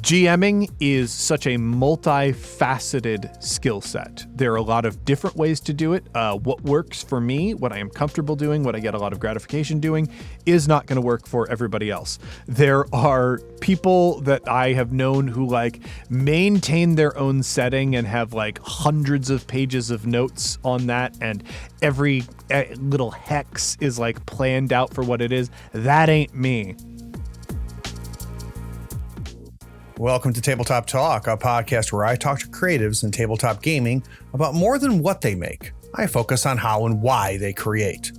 GMing is such a multifaceted skill set. There are a lot of different ways to do it. What works for me, what I am comfortable doing, what I get a lot of gratification doing, is not going to work for everybody else. There are people that I have known who like maintain their own setting and have like hundreds of pages of notes on that, and every little hex is like planned out for what it is. That ain't me. Welcome to Tabletop Talk, a podcast where I talk to creatives in tabletop gaming about more than what they make. I focus on how and why they create.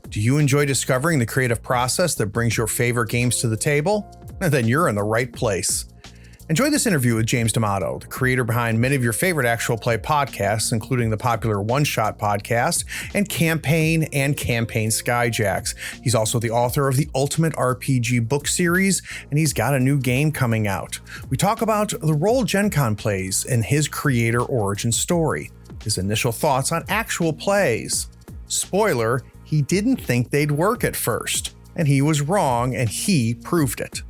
Do you enjoy discovering the creative process that brings your favorite games to the table? Then you're in the right place. Enjoy this interview with James D'Amato, the creator behind many of your favorite actual play podcasts, including the popular One Shot podcast and Campaign Skyjacks. He's also the author of the Ultimate RPG book series, and he's got a new game coming out. We talk about the role Gen Con plays in his creator origin story, his initial thoughts on actual plays. Spoiler, he didn't think they'd work at first, and he was wrong, and he proved it.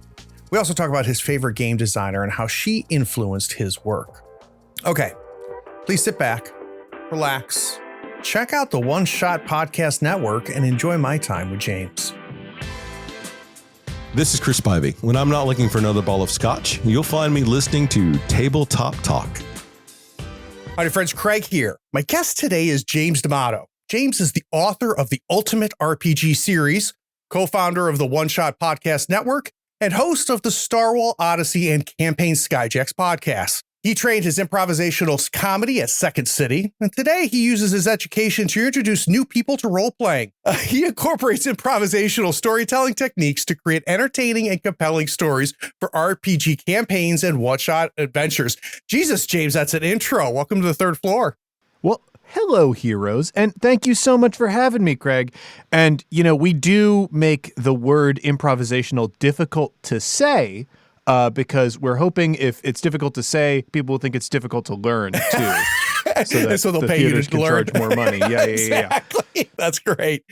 We also talk about his favorite game designer and how she influenced his work. Okay, please sit back, relax, check out the One Shot Podcast Network, and enjoy my time with James. This is Chris Spivey. When I'm not looking for another ball of scotch, you'll find me listening to Tabletop Talk. Hi, friends, Craig here. My guest today is James D'Amato. James is the author of the Ultimate RPG series, co-founder of the One Shot Podcast Network, and host of the Star Wars Odyssey and Campaign Skyjacks podcasts. He trained his improvisational comedy at Second City, and today he uses his education to introduce new people to role-playing. He incorporates improvisational storytelling techniques to create entertaining and compelling stories for RPG campaigns and one-shot adventures. Jesus, James, that's an intro. Welcome to the third floor. Well, hello, heroes, and thank you so much for having me, Craig. And, you know, we do make the word improvisational difficult to say because we're hoping if it's difficult to say, people will think it's difficult to learn, too. So they'll the pay you theaters to can learn. charge more money. Yeah, Exactly. That's great.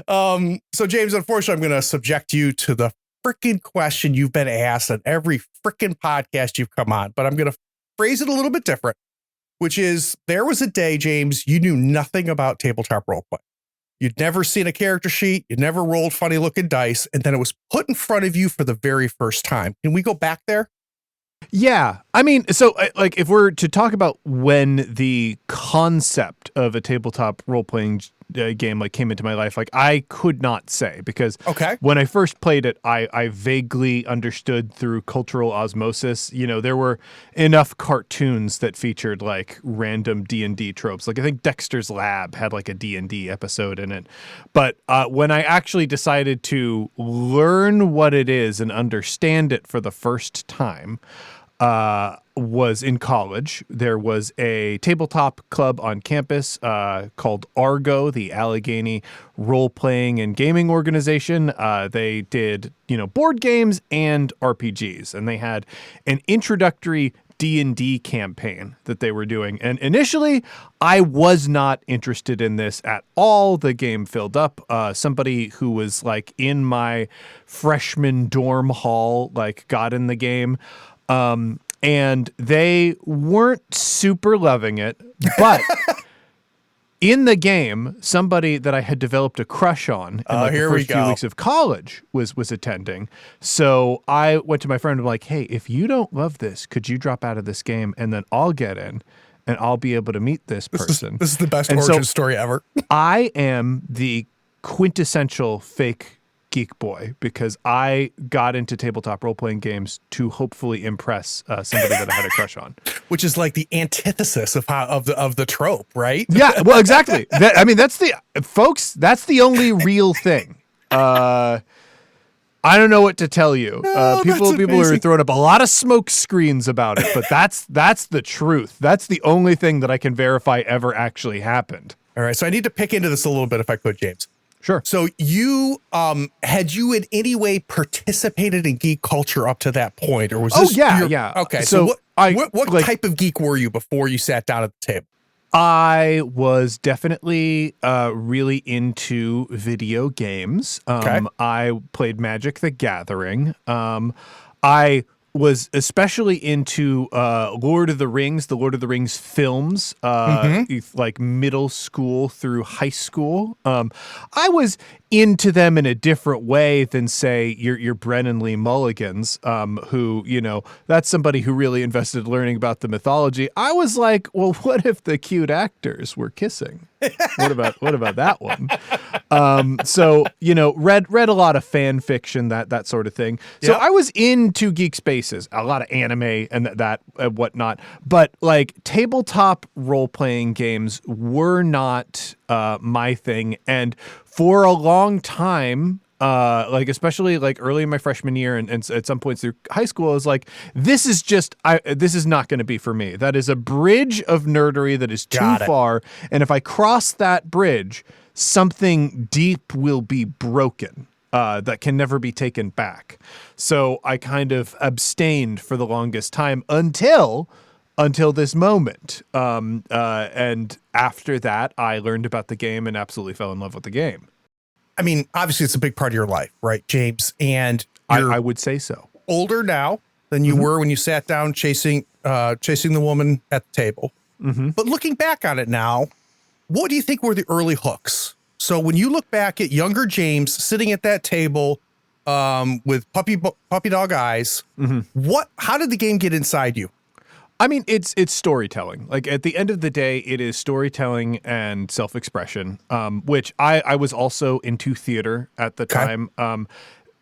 So, James, unfortunately, I'm going to subject you to the freaking question you've been asked on every freaking podcast you've come on, but I'm going to phrase it a little bit different. Which is, there was a day, James, you knew nothing about tabletop roleplay. You'd never seen a character sheet. You'd never rolled funny looking dice. And then it was put in front of you for the very first time. Can we go back there? Yeah. I mean, so like if we're to talk about when the concept of a tabletop role-playing game like came into my life, like I could not say because when I first played it, I vaguely understood through cultural osmosis. You know, there were enough cartoons that featured like random D&D tropes. Like I think Dexter's Lab had like a D&D episode in it. But when I actually decided to learn what it is and understand it for the first time, was in college. There was a tabletop club on campus called Argo, the Allegheny Role-Playing and Gaming Organization. They did, board games and RPGs, and they had an introductory D&D campaign that they were doing. And initially, I was not interested in this at all. The game filled up. Somebody who was like in my freshman dorm hall like got in the game. And they weren't super loving it, but in the game, somebody that I had developed a crush on in the first few weeks of college was attending. So I went to my friend and was like, hey, if you don't love this, could you drop out of this game and then I'll get in and I'll be able to meet this person. This is the best origin story ever. I am the quintessential fake geek boy because I got into tabletop role-playing games to hopefully impress somebody that I had a crush on, which is like the antithesis of the trope, right? Yeah, well, exactly. That's the only real thing. I don't know what to tell you. People are throwing up a lot of smoke screens about it, but that's the truth. That's the only thing that I can verify ever actually happened. All right, so I need to pick into this a little bit if I could, James. Sure. So you, had you in any way participated in geek culture up to that point, or was this? Yeah. Okay. So what type of geek were you before you sat down at the table? I was definitely really into video games. I played Magic the Gathering. I was especially into the Lord of the Rings films, like middle school through high school. I was into them in a different way than, say, your Brennan Lee Mulligans, who, that's somebody who really invested learning about the mythology. I was like, well, what if the cute actors were kissing? What about that one? So, read a lot of fan fiction, that sort of thing. So I was into geek spaces, a lot of anime and that and whatnot. But like tabletop role-playing games were not my thing. And for a long time, especially like early in my freshman year and at some points through high school, I was like, this is not going to be for me. That is a bridge of nerdery that is too far. And if I cross that bridge, something deep will be broken. That can never be taken back. So I kind of abstained for the longest time until this moment. And after that, I learned about the game and absolutely fell in love with the game. I mean, obviously it's a big part of your life, right, James? And I would say so. Older now than you were when you sat down chasing the woman at the table. But looking back on it now, what do you think were the early hooks? So when you look back at younger James sitting at that table with puppy dog eyes, how did the game get inside you? I mean, it's storytelling. Like at the end of the day, it is storytelling and self-expression, which I was also into theater at the time.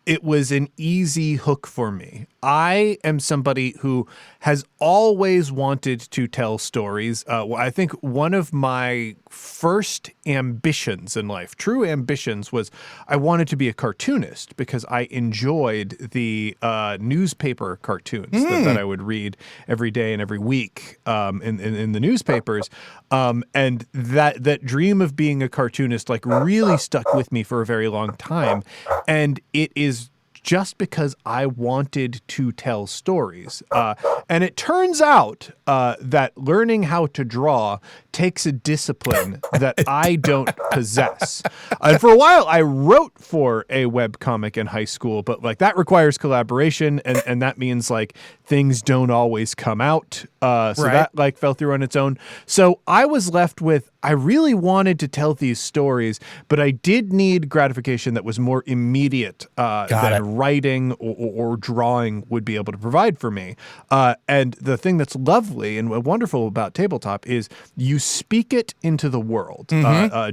It was an easy hook for me. I am somebody who has always wanted to tell stories. I think one of my first ambitions in life, true ambitions, was I wanted to be a cartoonist because I enjoyed the newspaper cartoons that I would read every day and every week in the newspapers. And that dream of being a cartoonist like really stuck with me for a very long time. And it is just because I wanted to tell stories. And it turns out that learning how to draw takes a discipline that I don't possess. And for a while, I wrote for a webcomic in high school, but like that requires collaboration, and that means like things don't always come out. That like fell through on its own. So I was left with, I really wanted to tell these stories, but I did need gratification that was more immediate than writing or drawing would be able to provide for me. And the thing that's lovely and wonderful about tabletop is you speak it into the world.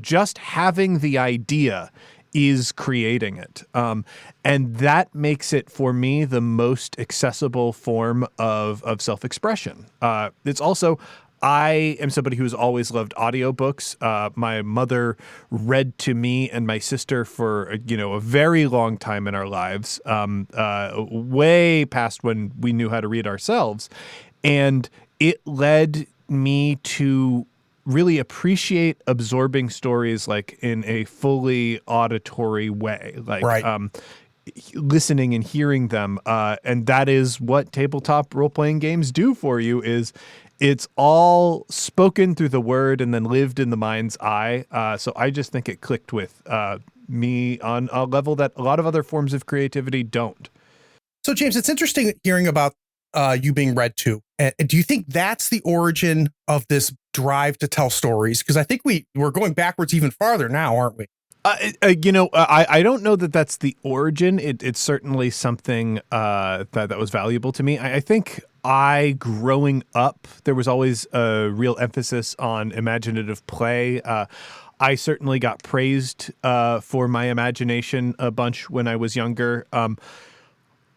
Just having the idea is creating it. And that makes it, for me, the most accessible form of self-expression. It's also, I am somebody who's always loved audiobooks. My mother read to me and my sister for a very long time in our lives, way past when we knew how to read ourselves. And it led me to really appreciate absorbing stories like in a fully auditory way, like listening and hearing them. And that is what tabletop role-playing games do for you, is it's all spoken through the word and then lived in the mind's eye. So I just think it clicked with me on a level that a lot of other forms of creativity don't. So James, it's interesting hearing about you being read to. And do you think that's the origin of this drive to tell stories? Because I think we're going backwards even farther now, aren't we? I don't know that that's the origin. It's certainly something that was valuable to me. I think growing up, there was always a real emphasis on imaginative play. I certainly got praised for my imagination a bunch when I was younger.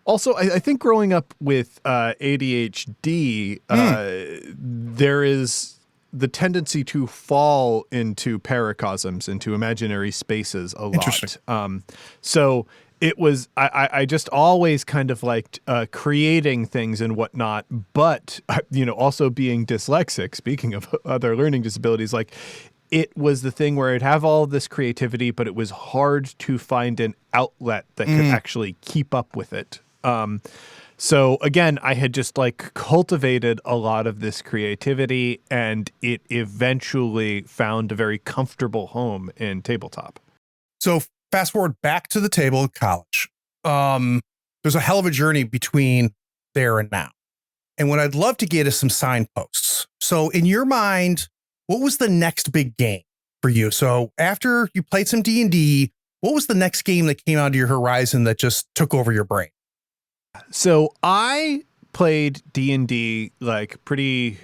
Also, I think growing up with ADHD, there is the tendency to fall into paracosms, into imaginary spaces a lot. Interesting. So it was, I just always kind of liked creating things and whatnot, but, also being dyslexic, speaking of other learning disabilities, like it was the thing where I'd have all of this creativity, but it was hard to find an outlet that could actually keep up with it. So again, I had just like cultivated a lot of this creativity, and it eventually found a very comfortable home in tabletop. So fast forward back to the table at college. There's a hell of a journey between there and now. And what I'd love to get is some signposts. So in your mind, what was the next big game for you? So after you played some D&D, what was the next game that came onto your horizon that just took over your brain? So I played D&D like pretty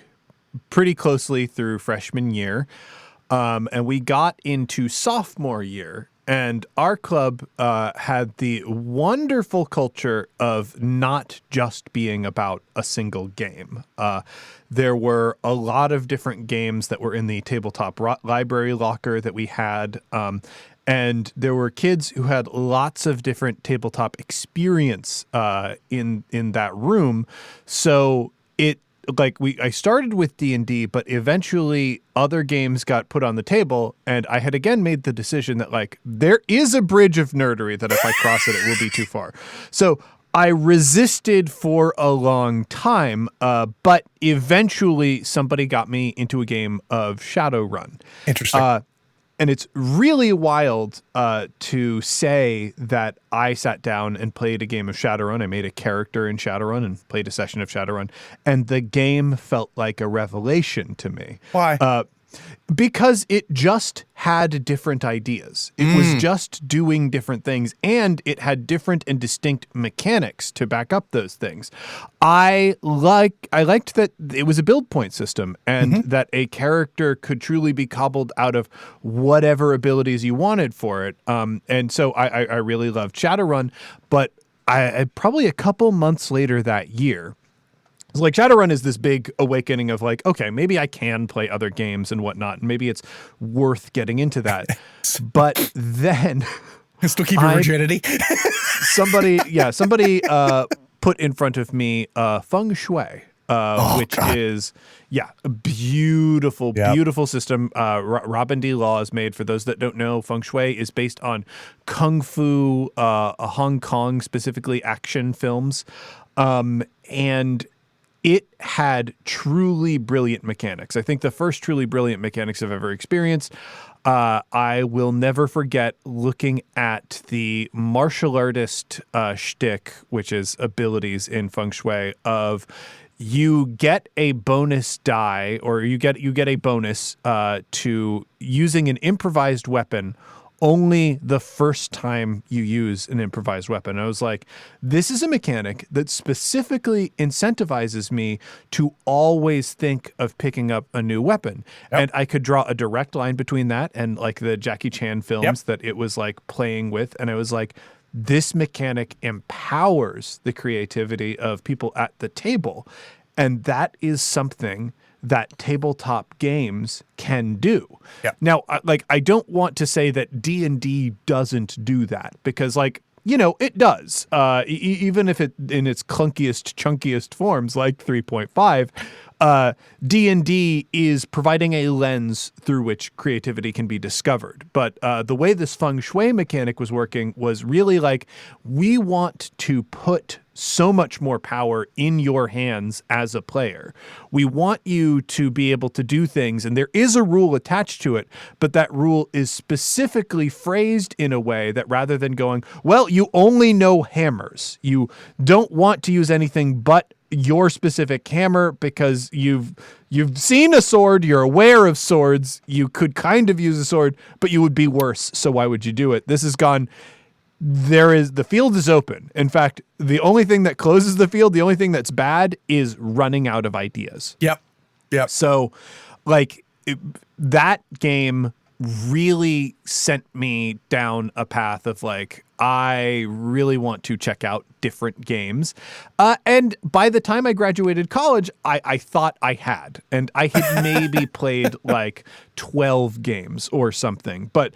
closely through freshman year. And we got into sophomore year, and our club had the wonderful culture of not just being about a single game. There were a lot of different games that were in the tabletop library locker that we had. And there were kids who had lots of different tabletop experience in that room. So I started with D&D, but eventually other games got put on the table, and I had again made the decision that like there is a bridge of nerdery that if I cross it, it will be too far. So I resisted for a long time, but eventually somebody got me into a game of Shadowrun. Interesting. And it's really wild to say that I sat down and played a game of Shadowrun. I made a character in Shadowrun and played a session of Shadowrun. And the game felt like a revelation to me. Why? Because it just had different ideas. It was just doing different things, and it had different and distinct mechanics to back up those things. I liked that it was a build point system, and that a character could truly be cobbled out of whatever abilities you wanted for it. And so I really loved Shadowrun, but I probably a couple months later that year, like Shadowrun is this big awakening of like, okay, maybe I can play other games and whatnot, and maybe it's worth getting into that. But then still keep your virginity. somebody put in front of me feng shui, which is a beautiful system. Robin D. Law is made. For those that don't know, feng shui is based on kung fu, Hong Kong specifically action films, and it had truly brilliant mechanics. I think the first truly brilliant mechanics I've ever experienced. I will never forget looking at the martial artist shtick, which is abilities in feng shui, of you get a bonus die, or you get a bonus to using an improvised weapon only the first time you use an improvised weapon. I was like, this is a mechanic that specifically incentivizes me to always think of picking up a new weapon. Yep. And I could draw a direct line between that and like the Jackie Chan films that it was like playing with. And I was like, this mechanic empowers the creativity of people at the table. And that is something that tabletop games can do. Yep. Now, I don't want to say that D&D doesn't do that, because it does. Even if it in its clunkiest, chunkiest forms, like 3.5, D&D is providing a lens through which creativity can be discovered. But the way this feng shui mechanic was working was really like, we want to put so much more power in your hands as a player. We want you to be able to do things, and there is a rule attached to it, but that rule is specifically phrased in a way that rather than going, well, you only know hammers, you don't want to use anything but your specific hammer because you've seen a sword, you're aware of swords, you could kind of use a sword, but you would be worse, so why would you do it? This has gone, the field is open. In fact, the only thing that closes the field, the only thing that's bad is running out of ideas. Yep. So that game really sent me down a path of like, I really want to check out different games. And by the time I graduated college, I thought I had. And I had maybe played like 12 games or something. But,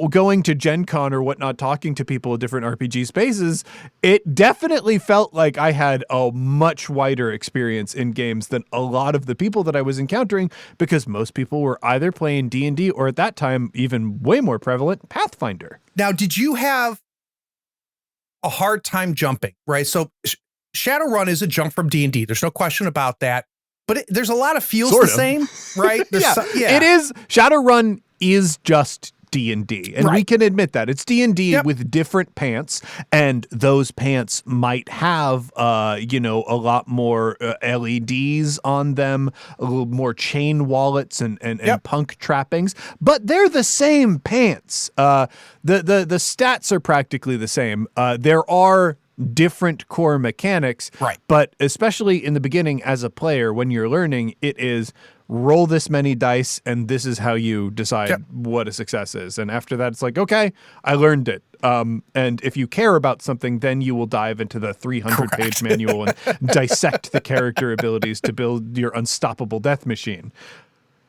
going to Gen Con or whatnot, talking to people in different RPG spaces, it definitely felt like I had a much wider experience in games than a lot of the people that I was encountering, because most people were either playing D&D or at that time, even way more prevalent, Pathfinder. Now, did you have a hard time jumping, right? So Shadowrun is a jump from D&D. There's no question about that. But there's a lot of feels same, right? Yeah, it is. Shadowrun is just D&D. And we can admit that. It's D&D with different pants, and those pants might have, a lot more LEDs on them, a little more chain wallets and punk trappings, but they're the same pants. The stats are practically the same. There are different core mechanics, but especially in the beginning as a player, when you're learning, it is roll this many dice and this is how you decide what a success is. And after that, it's like, okay, I learned it. And if you care about something, then you will dive into the 300-page manual and dissect the character abilities to build your unstoppable death machine.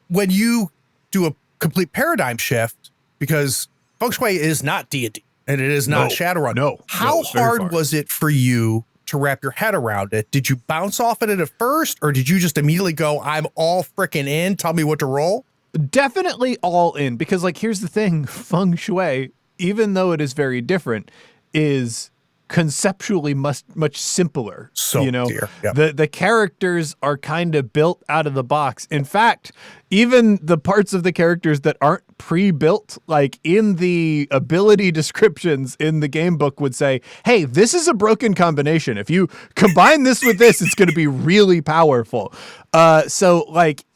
When you do a complete paradigm shift, because Feng Shui is not D&D and it is not Shadowrun. How hard was it for you to wrap your head around it? Did you bounce off it at first, or did you just immediately go, I'm all freaking in, tell me what to roll? Definitely all in, because here's the thing, Feng Shui, even though it is very different, is conceptually much simpler. The characters are kind of built out of the box. In fact, even the parts of the characters that aren't pre-built, like in the ability descriptions in the game book, would say, hey, this is a broken combination. If you combine this with this, it's going to be really powerful. So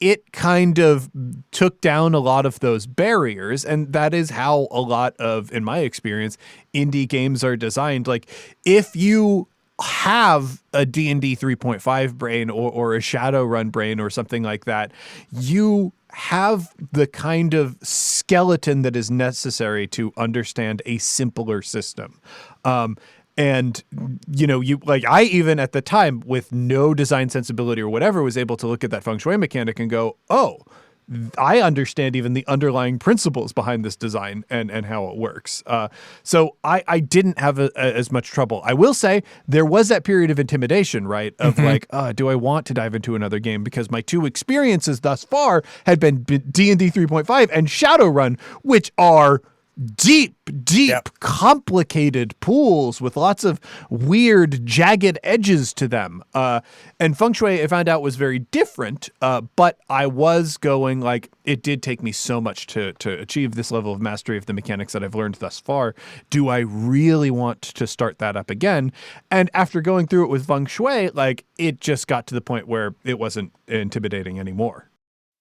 it kind of took down a lot of those barriers. And that is how a lot of, in my experience, indie games are designed. If you have a D&D 3.5 brain or a Shadowrun brain or something like that, you have the kind of skeleton that is necessary to understand a simpler system. And, I even at the time, with no design sensibility or whatever, was able to look at that Feng Shui mechanic and go, oh, I understand even the underlying principles behind this design and how it works. So I didn't have as much trouble. I will say there was that period of intimidation, right? Of do I want to dive into another game? Because my two experiences thus far had been D&D 3.5 and Shadowrun, which are deep, complicated pools with lots of weird, jagged edges to them. And Feng Shui, I found out, was very different, but I was going, it did take me so much to achieve this level of mastery of the mechanics that I've learned thus far. Do I really want to start that up again? And after going through it with Feng Shui, it just got to the point where it wasn't intimidating anymore.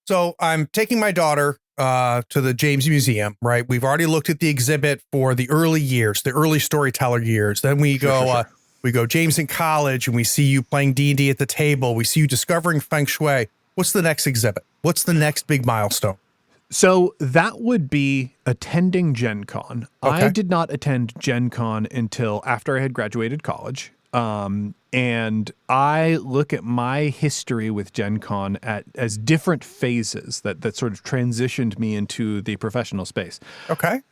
So I'm taking my daughter to the James Museum, right? We've already looked at the exhibit for the early years, the early storyteller years. Then we go, we go James in college, and we see you playing D&D at the table. We see you discovering Feng Shui. What's the next exhibit? What's the next big milestone? So that would be attending Gen Con. I did not attend Gen Con until after I had graduated college. And I look at my history with Gen Con as different phases that sort of transitioned me into the professional space.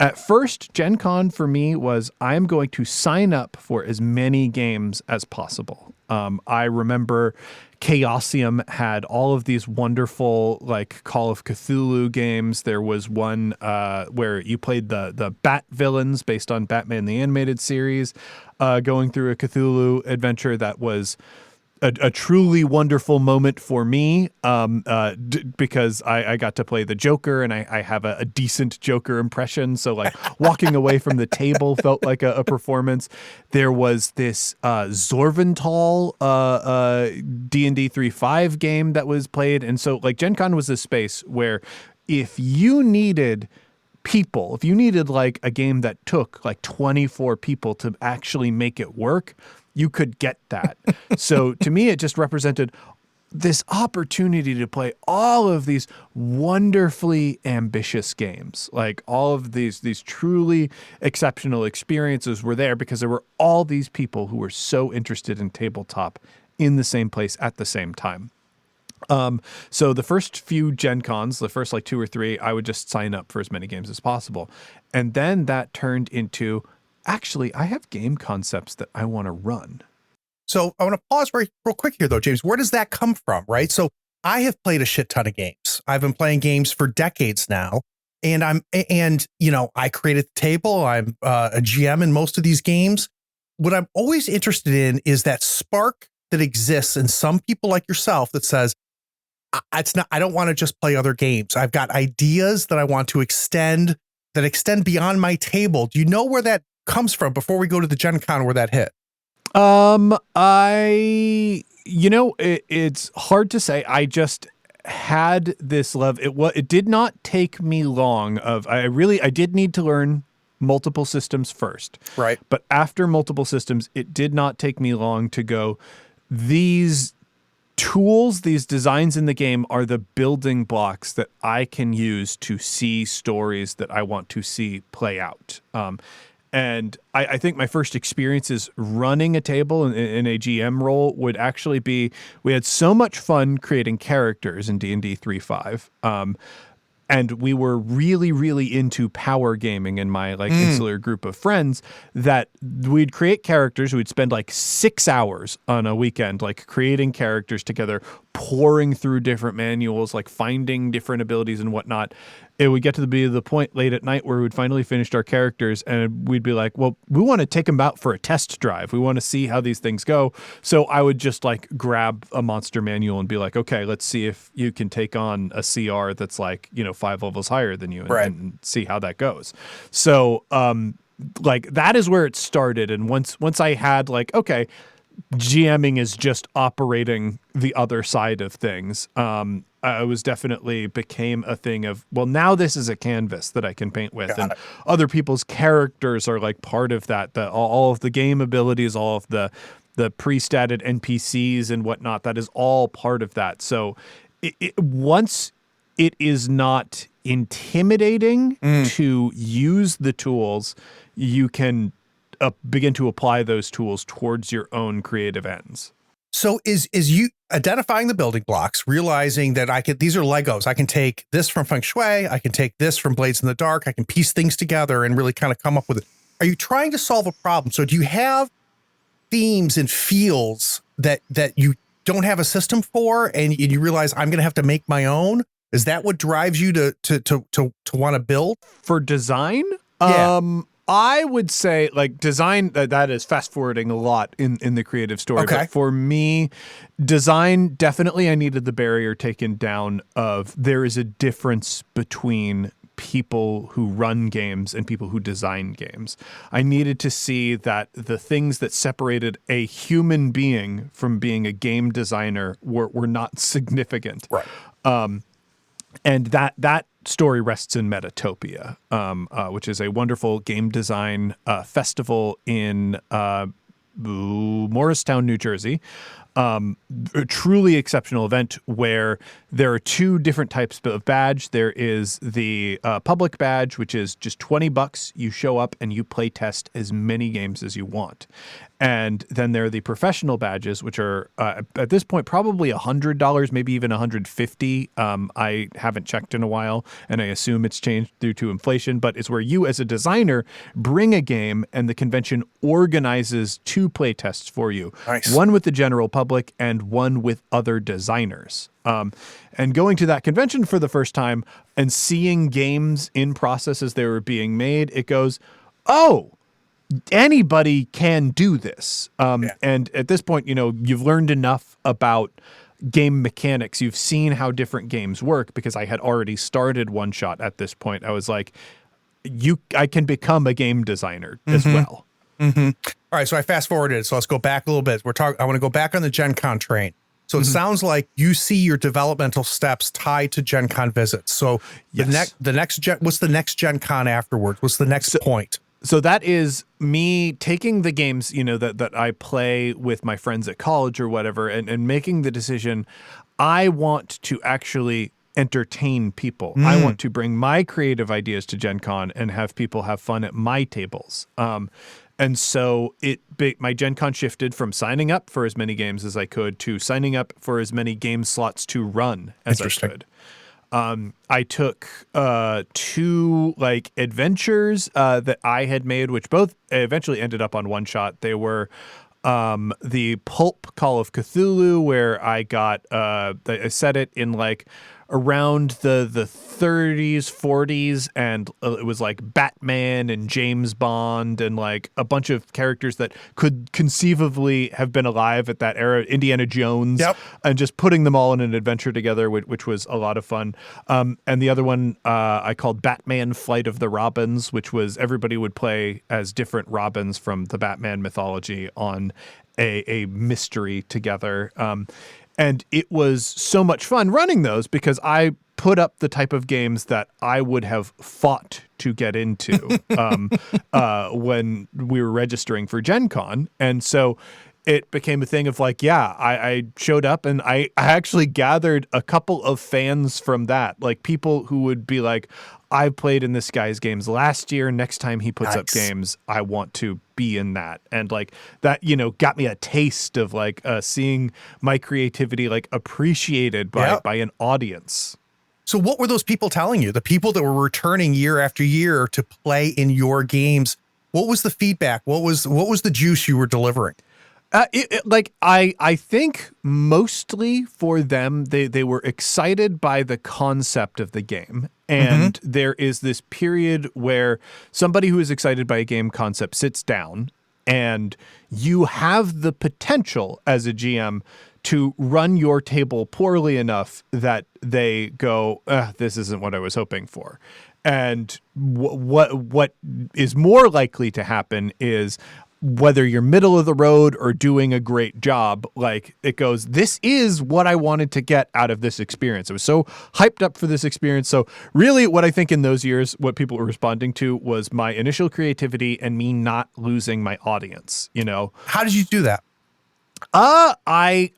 At first, Gen Con for me was, I'm going to sign up for as many games as possible. I remember Chaosium had all of these wonderful Call of Cthulhu games. There was one where you played the Bat villains based on Batman the Animated Series, going through a Cthulhu adventure that was a truly wonderful moment for me, because I got to play the Joker, and I have a decent Joker impression. So walking away from the table felt like a performance. There was this Zorvental D&D 3.5 game that was played. And so Gen Con was this space where if you needed people, if you needed a game that took 24 people to actually make it work, you could get that. So to me, it just represented this opportunity to play all of these wonderfully ambitious games. All of these truly exceptional experiences were there because there were all these people who were so interested in tabletop in the same place at the same time. So the first few Gen Cons, the first 2 or 3, I would just sign up for as many games as possible. And then that turned into, actually, I have game concepts that I want to run. So I want to pause real quick here, though, James. Where does that come from, right? So I have played a shit ton of games. I've been playing games for decades now, and I created the table. I'm a GM in most of these games. What I'm always interested in is that spark that exists in some people like yourself that says, I don't want to just play other games. I've got ideas that I want to extend that extend beyond my table. Do you know where that comes from before we go to the Gen Con where that hit? It's hard to say. I just had this love. It did not take me long I did need to learn multiple systems first. Right. But after multiple systems, it did not take me long to go, these tools, these designs in the game are the building blocks that I can use to see stories that I want to see play out. And I think my first experiences running a table in a GM role would actually be, we had so much fun creating characters in D&D 3.5. And we were really, really into power gaming in my insular group of friends, that we'd create characters. We'd spend 6 hours on a weekend, creating characters together, pouring through different manuals, finding different abilities and whatnot. It would get to the point late at night where we'd finally finished our characters and we'd be like, well, we want to take them out for a test drive. We want to see how these things go. So I would just grab a monster manual and be like, okay, let's see if you can take on a CR that's 5 levels higher than you and see how that goes. So that is where it started. And once I had okay, GMing is just operating the other side of things. I was definitely became a thing of, well, now this is a canvas that I can paint with, and other people's characters are part of that. All of the game abilities, all of the pre-statted NPCs and whatnot, that is all part of that. So once it is not intimidating to use the tools, you can begin to apply those tools towards your own creative ends. So is you identifying the building blocks, realizing that these are Legos. I can take this from Feng Shui. I can take this from Blades in the Dark. I can piece things together and really kind of come up with it. Are you trying to solve a problem? So do you have themes and feels that you don't have a system for, and you realize I'm going to have to make my own? Is that what drives you to want to build? For design? Yeah. I would say design, that is fast forwarding a lot in the creative story. Okay. But for me, design, definitely I needed the barrier taken down of there is a difference between people who run games and people who design games. I needed to see that the things that separated a human being from being a game designer were not significant. Right. And that story rests in Metatopia, which is a wonderful game design festival in Morristown, New Jersey. A truly exceptional event where there are 2 different types of badge. There is the public badge, which is just $20. You show up and you play test as many games as you want. And then there are the professional badges, which are at this point probably $100, maybe even $150. I haven't checked in a while, and I assume it's changed due to inflation. But it's where you, as a designer, bring a game, and the convention organizes 2 play tests for you. Nice. One with the general public and one with other designers. And going to that convention for the first time and seeing games in process as they were being made, it goes, oh, anybody can do this. And at this point, you've learned enough about game mechanics. You've seen how different games work, because I had already started One Shot at this point. I was like, I can become a game designer as well. Mm-hmm. All right. So I fast forwarded. So let's go back a little bit. I want to go back on the Gen Con train. So it sounds like you see your developmental steps tied to Gen Con visits. So yes. What's the next Gen Con afterwards? What's the next point? So that is me taking the games, that I play with my friends at college or whatever, and making the decision, I want to actually entertain people. I want to bring my creative ideas to Gen Con and have people have fun at my tables. And so my Gen Con shifted from signing up for as many games as I could to signing up for as many game slots to run as I could. I took 2 adventures that I had made, which both eventually ended up on One Shot. They were the Pulp Call of Cthulhu, where I got I set it in around the 30s, 40s, and it was like Batman and James Bond and like a bunch of characters that could conceivably have been alive at that era, Indiana Jones, and just putting them all in an adventure together, which was a lot of fun. And the other one I called Batman Flight of the Robins, which was everybody would play as different Robins from the Batman mythology on a mystery together. And it was so much fun running those because I put up the type of games that I would have fought to get into when we were registering for Gen Con. And so it became a thing of like, I showed up and I actually gathered a couple of fans from that, like people who would be like, I played in this guy's games last year. Next time he puts up games, I want to be in that. And like that, got me a taste of like seeing my creativity like appreciated by an audience. So what were those people telling you? The people that were returning year after year to play in your games, what was the feedback? What was the juice you were delivering? I think mostly for them, they were excited by the concept of the game. And there is this period where somebody who is excited by a game concept sits down and you have the potential as a GM to run your table poorly enough that they go, this isn't what I was hoping for. And what is more likely to happen is whether you're middle of the road or doing a great job, like it goes, this is what I wanted to get out of this experience. I was so hyped up for this experience. So really what I think in those years, what people were responding to was my initial creativity and me not losing my audience, How did you do that? I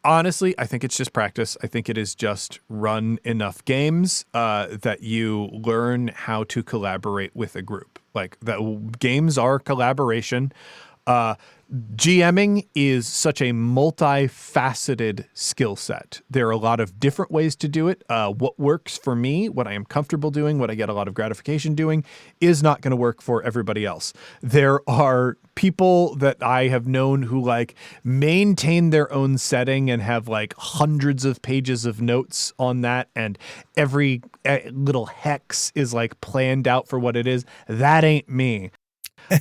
think it's just practice. I think it is just run enough games that you learn how to collaborate with a group. Like that games are collaboration. GMing is such a multifaceted skill set. There are a lot of different ways to do it. What works for me, what I am comfortable doing, what I get a lot of gratification doing, is not going to work for everybody else. There are people that I have known who like maintain their own setting and have like hundreds of pages of notes on that, and every little hex is like planned out for what it is. That ain't me.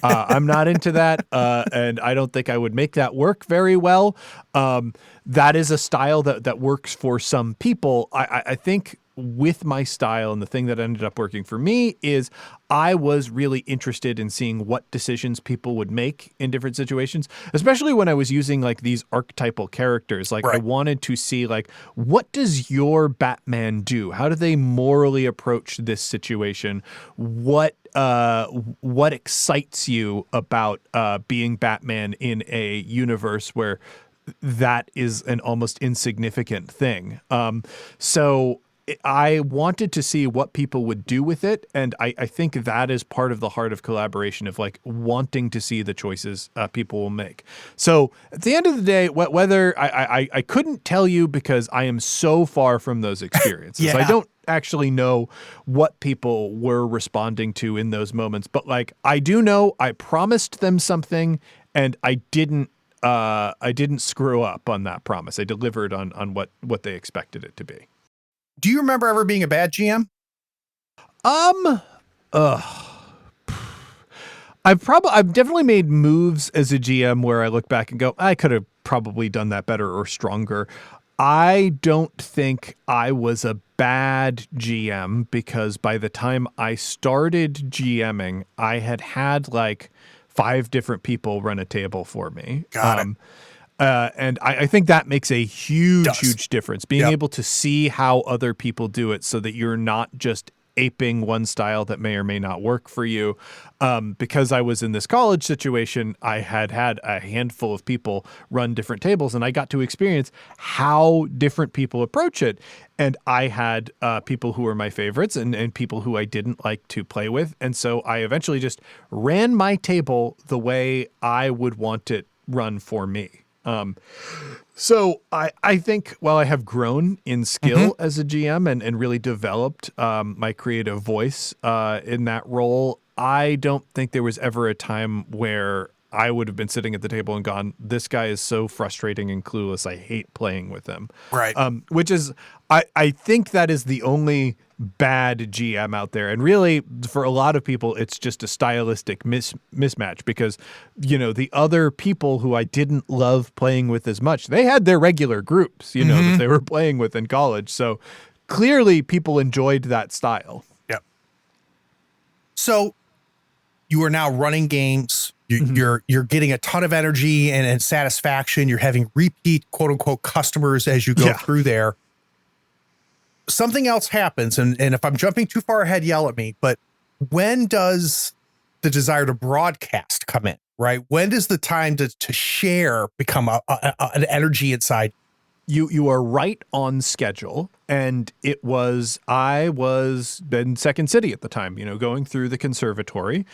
I'm not into that, and I don't think I would make that work very well. That is a style that works for some people. I think with my style, and the thing that ended up working for me is I was really interested in seeing what decisions people would make in different situations, especially when I was using like these archetypal characters. Like I wanted to see like, what does your Batman do? How do they morally approach this situation? What excites you about being Batman in a universe where that is an almost insignificant thing? So I wanted to see what people would do with it. And I think that is part of the heart of collaboration, of like wanting to see the choices people will make. So at the end of the day, whether I couldn't tell you because I am so far from those experiences. I don't actually know what people were responding to in those moments. But like, I do know I promised them something and I didn't screw up on that promise. I delivered on what they expected it to be. Do you remember ever being a bad GM? I've definitely made moves as a GM where I look back and go, I could have probably done that better or stronger. I don't think I was a bad GM because by the time I started GMing, I had like 5 different people run a table for me. Got it. And I think that makes a huge difference. Being able to see how other people do it so that you're not just aping one style that may or may not work for you. Because I was in this college situation, I had a handful of people run different tables, and I got to experience how different people approach it. And I had people who were my favorites and people who I didn't like to play with. And so I eventually just ran my table the way I would want it run for me. So I think while I have grown in skill as a GM and really developed my creative voice in that role, I don't think there was ever a time where I would have been sitting at the table and gone, this guy is so frustrating and clueless. I hate playing with him. Right. Which is, I think that is the only bad GM out there. And really, for a lot of people, it's just a stylistic mismatch because, the other people who I didn't love playing with as much, they had their regular groups, that they were playing with in college. So clearly people enjoyed that style. Yep. So you are now running games. You're getting a ton of energy and satisfaction. You're having repeat quote unquote customers as you go through there. Something else happens. And if I'm jumping too far ahead, yell at me, but when does the desire to broadcast come in, right? When does the time to share become an energy inside? You are right on schedule. And I was in Second City at the time, going through the conservatory.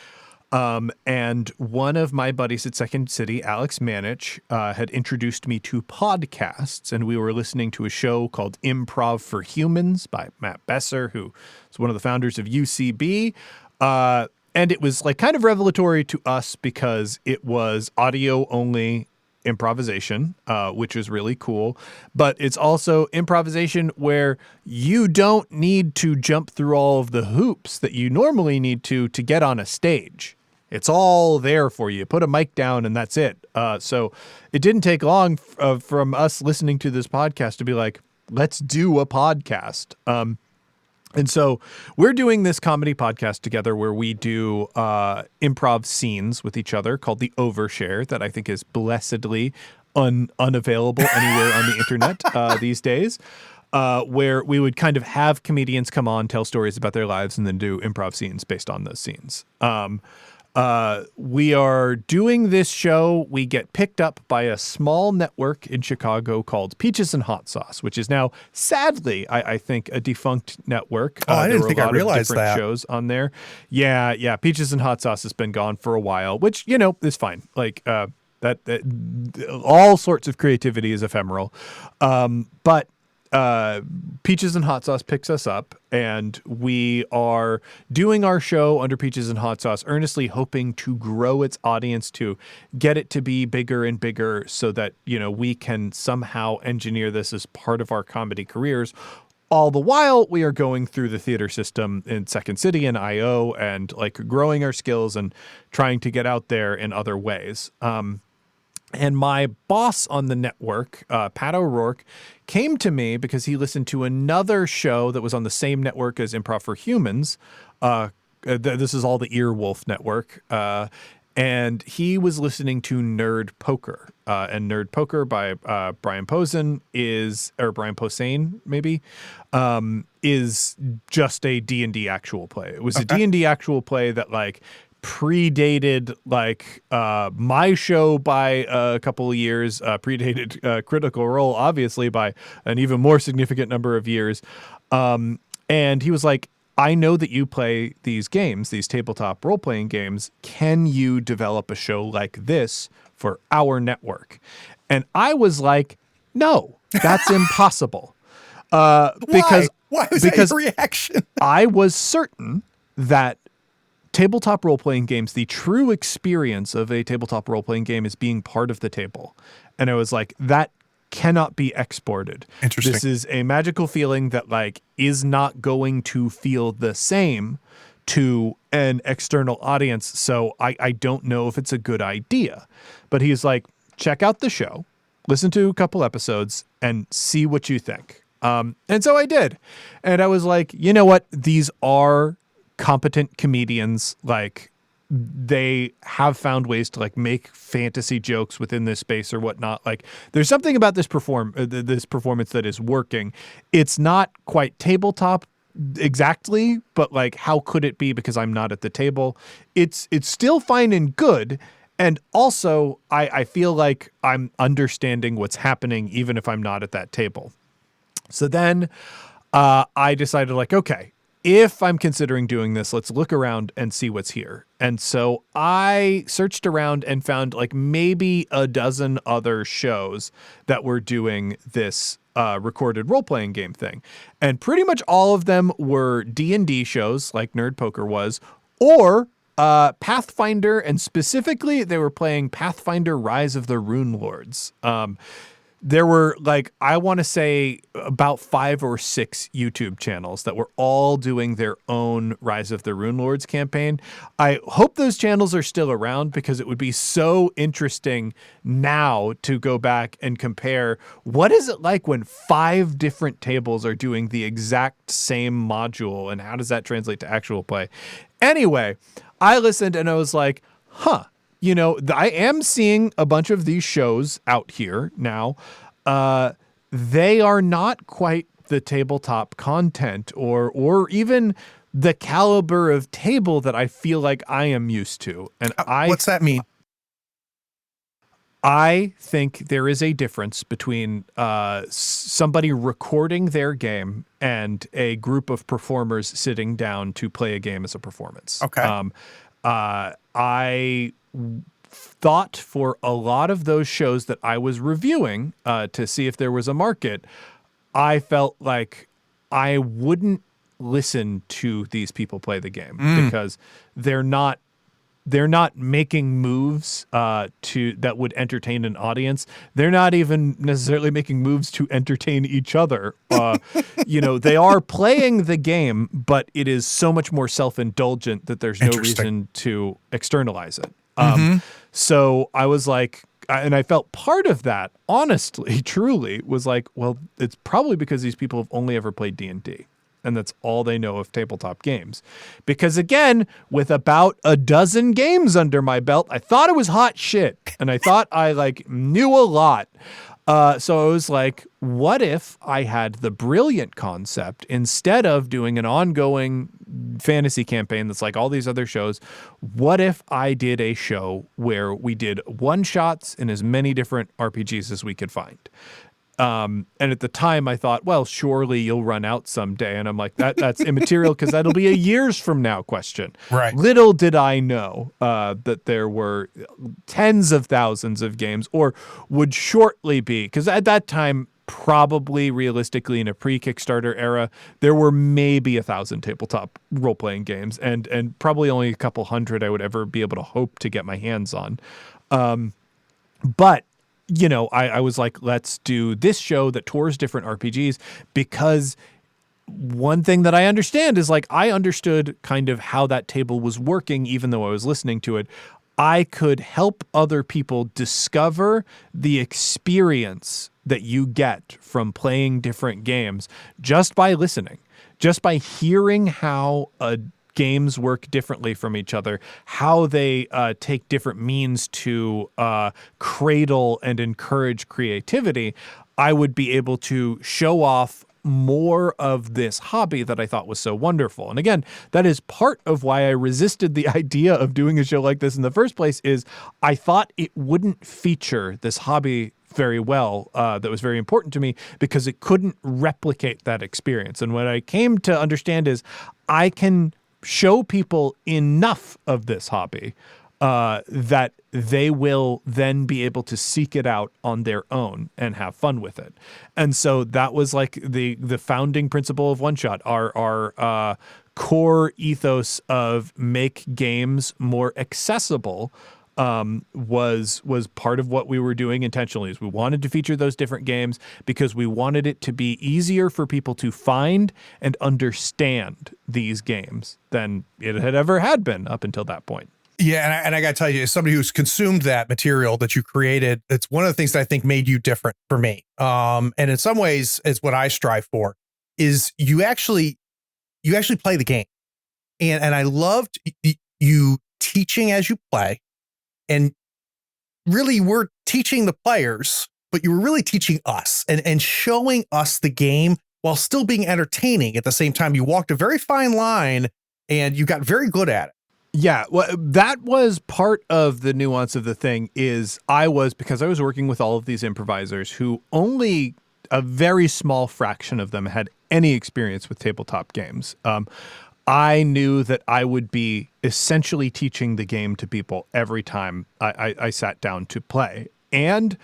And one of my buddies at Second City, Alex Manich, had introduced me to podcasts, and we were listening to a show called Improv for Humans by Matt Besser, who is one of the founders of UCB. And it was like kind of revelatory to us because it was audio only improvisation, which is really cool. But it's also improvisation where you don't need to jump through all of the hoops that you normally need to get on a stage. It's all there for you. Put a mic down and that's it. So it didn't take long from us listening to this podcast to be like, let's do a podcast. And so we're doing this comedy podcast together where we do improv scenes with each other called The Overshare that I think is blessedly unavailable anywhere on the internet these days. Where we would kind of have comedians come on, tell stories about their lives, and then do improv scenes based on those scenes. We are doing this show. We get picked up by a small network in Chicago called Peaches and Hot Sauce, which is now, sadly, I think, a defunct network. I didn't think I realized that. Shows on there. Yeah. Peaches and Hot Sauce has been gone for a while, which, is fine. Like, that all sorts of creativity is ephemeral. But Peaches and Hot Sauce picks us up, and we are doing our show under Peaches and Hot Sauce, earnestly hoping to grow its audience, to get it to be bigger and bigger so that, we can somehow engineer this as part of our comedy careers. All the while we are going through the theater system in Second City and IO and like growing our skills and trying to get out there in other ways. And my boss on the network, Pat O'Rourke, came to me because he listened to another show that was on the same network as Improv for Humans. This is all the Earwolf network. And he was listening to Nerd Poker. And Nerd Poker by Brian Posehn Brian Posehn, maybe, is just a D&D actual play. It was a D&D actual play that, like, predated my show by a couple of years, predated Critical Role obviously by an even more significant number of years, and he was like, I know that you play these games, these tabletop role-playing games. Can you develop a show like this for our network? And I was like, no, that's impossible. Because why was that your reaction? I was certain that tabletop role-playing games, the true experience of a tabletop role-playing game is being part of the table. And I was like, that cannot be exported. Interesting. This is a magical feeling that like is not going to feel the same to an external audience. So I don't know if it's a good idea. But he's like, check out the show, listen to a couple episodes and see what you think. And so I did. And I was like, you know what? These are competent comedians. Like, they have found ways to like make fantasy jokes within this space or whatnot. Like, there's something about this performance that is working. It's not quite tabletop exactly, but like, how could it be? Because I'm not at the table. It's still fine and good. And also, I feel like I'm understanding what's happening even if I'm not at that table. So then I decided, like, okay, if I'm considering doing this, let's look around and see what's here. And so I searched around and found like maybe a dozen other shows that were doing this recorded role-playing game thing. And pretty much all of them were D&D shows like Nerd Poker was, or Pathfinder, and specifically they were playing Pathfinder Rise of the Rune Lords. There were, like, I want to say about 5 or 6 YouTube channels that were all doing their own Rise of the Rune Lords campaign. I hope those channels are still around, because it would be so interesting now to go back and compare what is it like when 5 different tables are doing the exact same module, and how does that translate to actual play. Anyway, I listened and I was like, you know, I am seeing a bunch of these shows out here now. They are not quite the tabletop content or even the caliber of table that I feel like I am used to. And what's that mean? I think there is a difference between somebody recording their game and a group of performers sitting down to play a game as a performance. Okay. I thought for a lot of those shows that I was reviewing to see if there was a market, I felt like I wouldn't listen to these people play the game because they're not making moves that would entertain an audience. They're not even necessarily making moves to entertain each other. You know, they are playing the game, but it is so much more self-indulgent that there's no reason to externalize it. So I was like, and I felt part of that, honestly, truly, was like, well, it's probably because these people have only ever played D&D. And that's all they know of tabletop games. Because again, with about a dozen games under my belt, I thought it was hot shit. And I thought I knew a lot. So I was like, what if I had the brilliant concept, instead of doing an ongoing fantasy campaign that's like all these other shows, what if I did a show where we did one-shots in as many different RPGs as we could find? And at the time I thought, well, surely you'll run out someday. And I'm like, that's immaterial, because that'll be a years from now question. Right. Little did I know that there were tens of thousands of games, or would shortly be, because at that time, probably realistically in a pre-Kickstarter era, there were maybe 1,000 tabletop role-playing games, and probably only a couple hundred I would ever be able to hope to get my hands on. But you know, I was like, let's do this show that tours different RPGs, because one thing that I understand is, like, I understood kind of how that table was working, even though I was listening to it. I could help other people discover the experience that you get from playing different games just by listening, just by hearing how games work differently from each other, how they take different means to cradle and encourage creativity. I would be able to show off more of this hobby that I thought was so wonderful. And again, that is part of why I resisted the idea of doing a show like this in the first place, is I thought it wouldn't feature this hobby very well, that was very important to me, because it couldn't replicate that experience. And what I came to understand is I can show people enough of this hobby that they will then be able to seek it out on their own and have fun with it. And so that was like the founding principle of One Shot. Our core ethos of make games more accessible was part of what we were doing intentionally. Is we wanted to feature those different games because we wanted it to be easier for people to find and understand these games than it had been up until that point. Yeah, and I got to tell you, as somebody who's consumed that material that you created, it's one of the things that I think made you different for me. And in some ways, it's what I strive for, is you actually play the game. And I loved you teaching as you play. And really, we're teaching the players, but you were really teaching us and showing us the game while still being entertaining at the same time. You walked a very fine line and you got very good at it. Yeah, well, that was part of the nuance of the thing. Is because I was working with all of these improvisers who only a very small fraction of them had any experience with tabletop games. I knew that I would be essentially teaching the game to people every time I sat down to play. And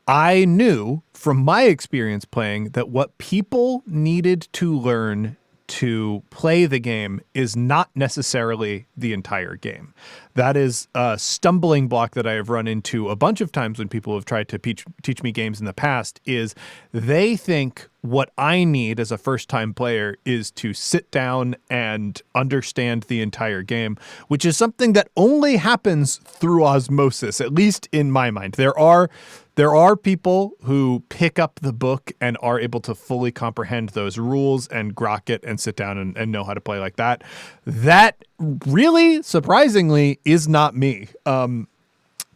I knew from my experience playing that what people needed to learn to play the game is not necessarily the entire game. That is a stumbling block that I have run into a bunch of times when people have tried to teach me games in the past, is they think what I need as a first-time player is to sit down and understand the entire game, which is something that only happens through osmosis, at least in my mind. There are people who pick up the book and are able to fully comprehend those rules and grok it and sit down and know how to play like that. That really, surprisingly, is not me.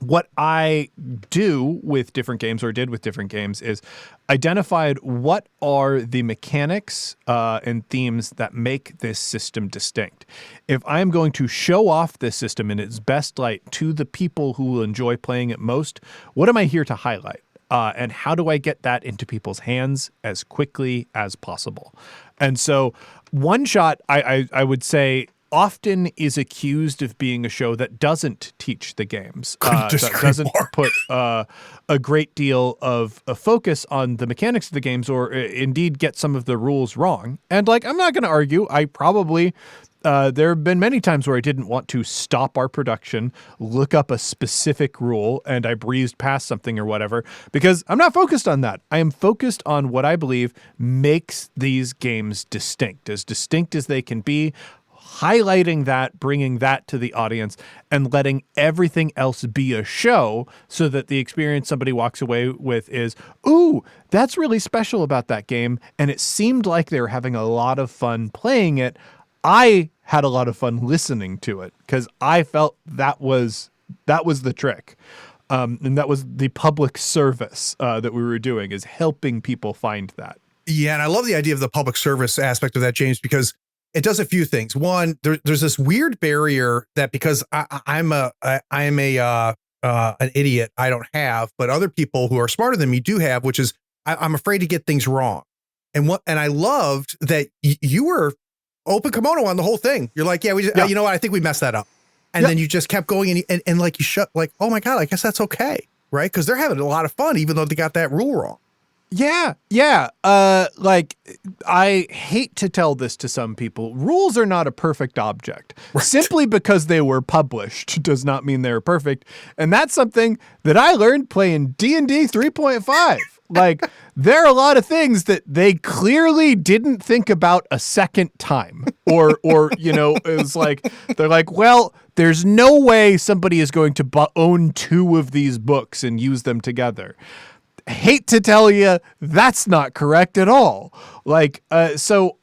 What I do with different games, or did with different games, is identified what are the mechanics and themes that make this system distinct. If I'm going to show off this system in its best light to the people who will enjoy playing it most, what am I here to highlight? And how do I get that into people's hands as quickly as possible? And so One Shot, I would say, often is accused of being a show that doesn't teach the games, that doesn't put a great deal of a focus on the mechanics of the games, or indeed get some of the rules wrong. And like, I'm not going to argue. I probably, there have been many times where I didn't want to stop our production, look up a specific rule, and I breezed past something or whatever, because I'm not focused on that. I am focused on what I believe makes these games distinct as they can be, highlighting that, bringing that to the audience, and letting everything else be a show so that the experience somebody walks away with is, ooh, that's really special about that game. And it seemed like they were having a lot of fun playing it. I had a lot of fun listening to it because I felt that was the trick. And that was the public service that we were doing, is helping people find that. Yeah, and I love the idea of the public service aspect of that, James, because it does a few things. One, there's this weird barrier that because I'm an idiot, I don't have, but other people who are smarter than me do have, which is I'm afraid to get things wrong. And I loved that you were open kimono on the whole thing. You're like, yeah, you know what? I think we messed that up. And then you just kept going and like you shut, like, oh my God, I guess that's okay. Right. Because they're having a lot of fun, even though they got that rule wrong. Yeah. Like, I hate to tell this to some people. Rules are not a perfect object. Right. Simply because they were published does not mean they're perfect. And that's something that I learned playing D&D 3.5. Like, there are a lot of things that they clearly didn't think about a second time. Or you know, it was like, they're like, well, there's no way somebody is going to own two of these books and use them together. Hate to tell you, that's not correct at all. Like, so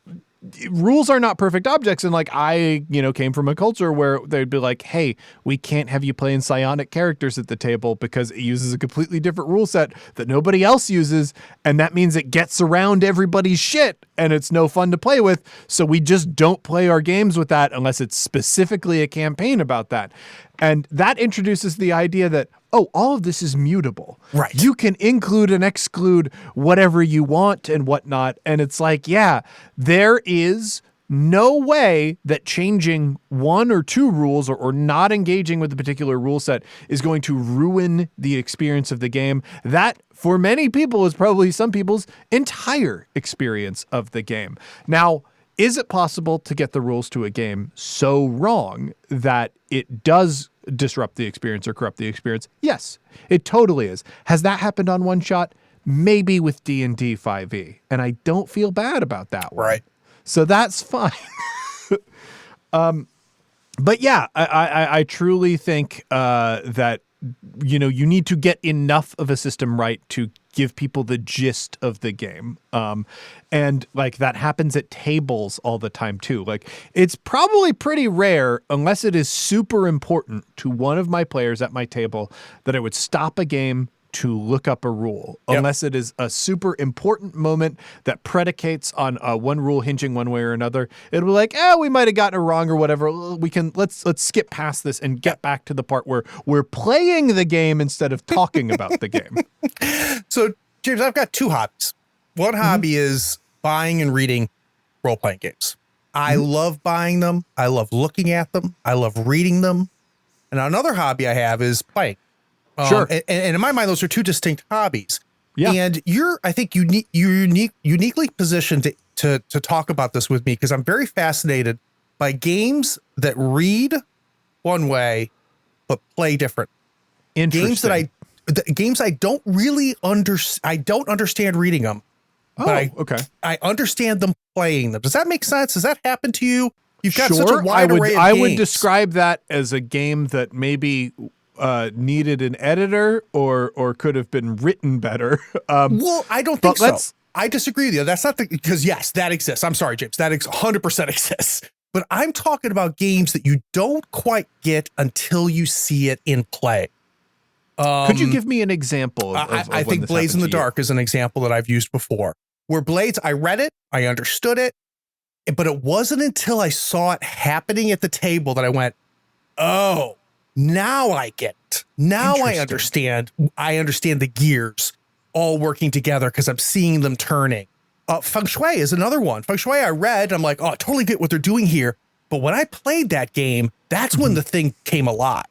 rules are not perfect objects. And like, I, came from a culture where they'd be like, hey, we can't have you playing psionic characters at the table because it uses a completely different rule set that nobody else uses. And that means it gets around everybody's shit and it's no fun to play with. So we just don't play our games with that unless it's specifically a campaign about that. And that introduces the idea that, oh, all of this is mutable. Right. You can include and exclude whatever you want and whatnot. And it's like, yeah, there is no way that changing one or two rules or not engaging with a particular rule set is going to ruin the experience of the game. That, for many people, is probably some people's entire experience of the game. Now, is it possible to get the rules to a game so wrong that it does disrupt the experience or corrupt the experience? Yes, it totally is. Has that happened on One Shot? Maybe with D&D 5e. And I don't feel bad about that one. Right. So that's fine. But yeah, I truly think that, you need to get enough of a system right to give people the gist of the game. And like that happens at tables all the time too. Like, it's probably pretty rare, unless it is super important to one of my players at my table, that I would stop a game to look up a rule, unless it is a super important moment that predicates on one rule hinging one way or another. It'll be like, we might have gotten it wrong or whatever. Let's skip past this and get back to the part where we're playing the game instead of talking about the game. So, James, I've got two hobbies. One hobby is buying and reading role-playing games. I love buying them. I love looking at them. I love reading them. And another hobby I have is playing. Sure. And in my mind, those are two distinct hobbies. Yeah. And you're, I think, uniquely positioned to talk about this with me because I'm very fascinated by games that read one way but play different. Games that games I don't really I don't understand reading them. Okay. I understand them playing them. Does that make sense? Does that happen to you? You've got such a wide array of games. I would describe that as a game that maybe needed an editor or could have been written better. Well, I don't think so. I disagree with you. That's not because yes, that exists. I'm sorry, James. That 100% exists. But I'm talking about games that you don't quite get until you see it in play. Could you give me an example? I think Blades in the Dark is an example that I've used before. Where Blades, I read it, I understood it, but it wasn't until I saw it happening at the table that I went, oh, now I get it. Now I understand. I understand the gears all working together because I'm seeing them turning. Feng Shui is another one. Feng Shui I read, I'm like, oh, I totally get what they're doing here. But when I played that game, that's when the thing came alive.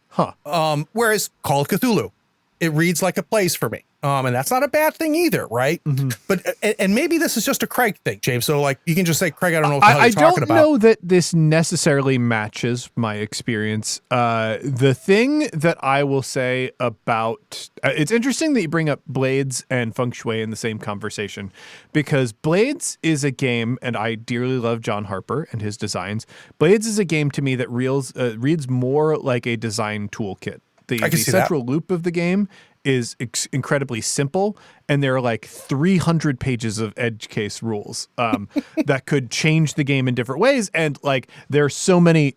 Huh. Whereas Call of Cthulhu, it reads like a place for me. And that's not a bad thing either, right? Mm-hmm. But and maybe this is just a Craig thing, James. So like you can just say, Craig, I don't know what the hell you're talking about. I don't know that this necessarily matches my experience. The thing that I will say about it's interesting that you bring up Blades and Feng Shui in the same conversation because Blades is a game, and I dearly love John Harper and his designs. Blades is a game to me that reads more like a design toolkit. The central loop of the game is incredibly simple, and there are like 300 pages of edge case rules that could change the game in different ways. And like there are so many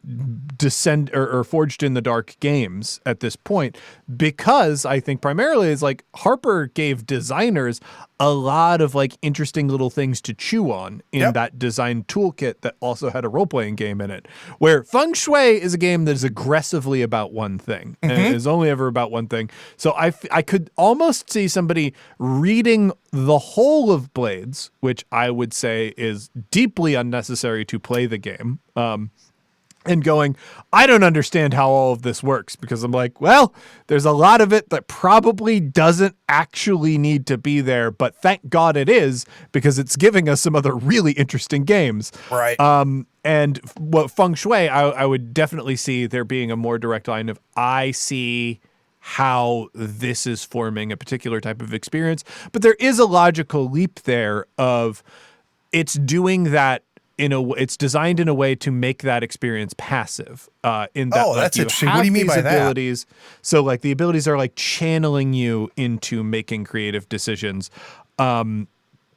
Forged in the Dark games at this point because I think primarily is like Harper gave designers a lot of like interesting little things to chew on in that design toolkit that also had a role-playing game in it, where Feng Shui is a game that is aggressively about one thing and is only ever about one thing. So I could almost see somebody reading the whole of Blades, which I would say is deeply unnecessary to play the game, and going, I don't understand how all of this works, because I'm like, well, there's a lot of it that probably doesn't actually need to be there, but thank God it is, because it's giving us some other really interesting games. Right. And what Feng Shui, I would definitely see there being a more direct line of, I see how this is forming a particular type of experience. But there is a logical leap there of it's doing that it's designed in a way to make that experience passive. In that, that's interesting. What do you mean by abilities, that? So like the abilities are like channeling you into making creative decisions.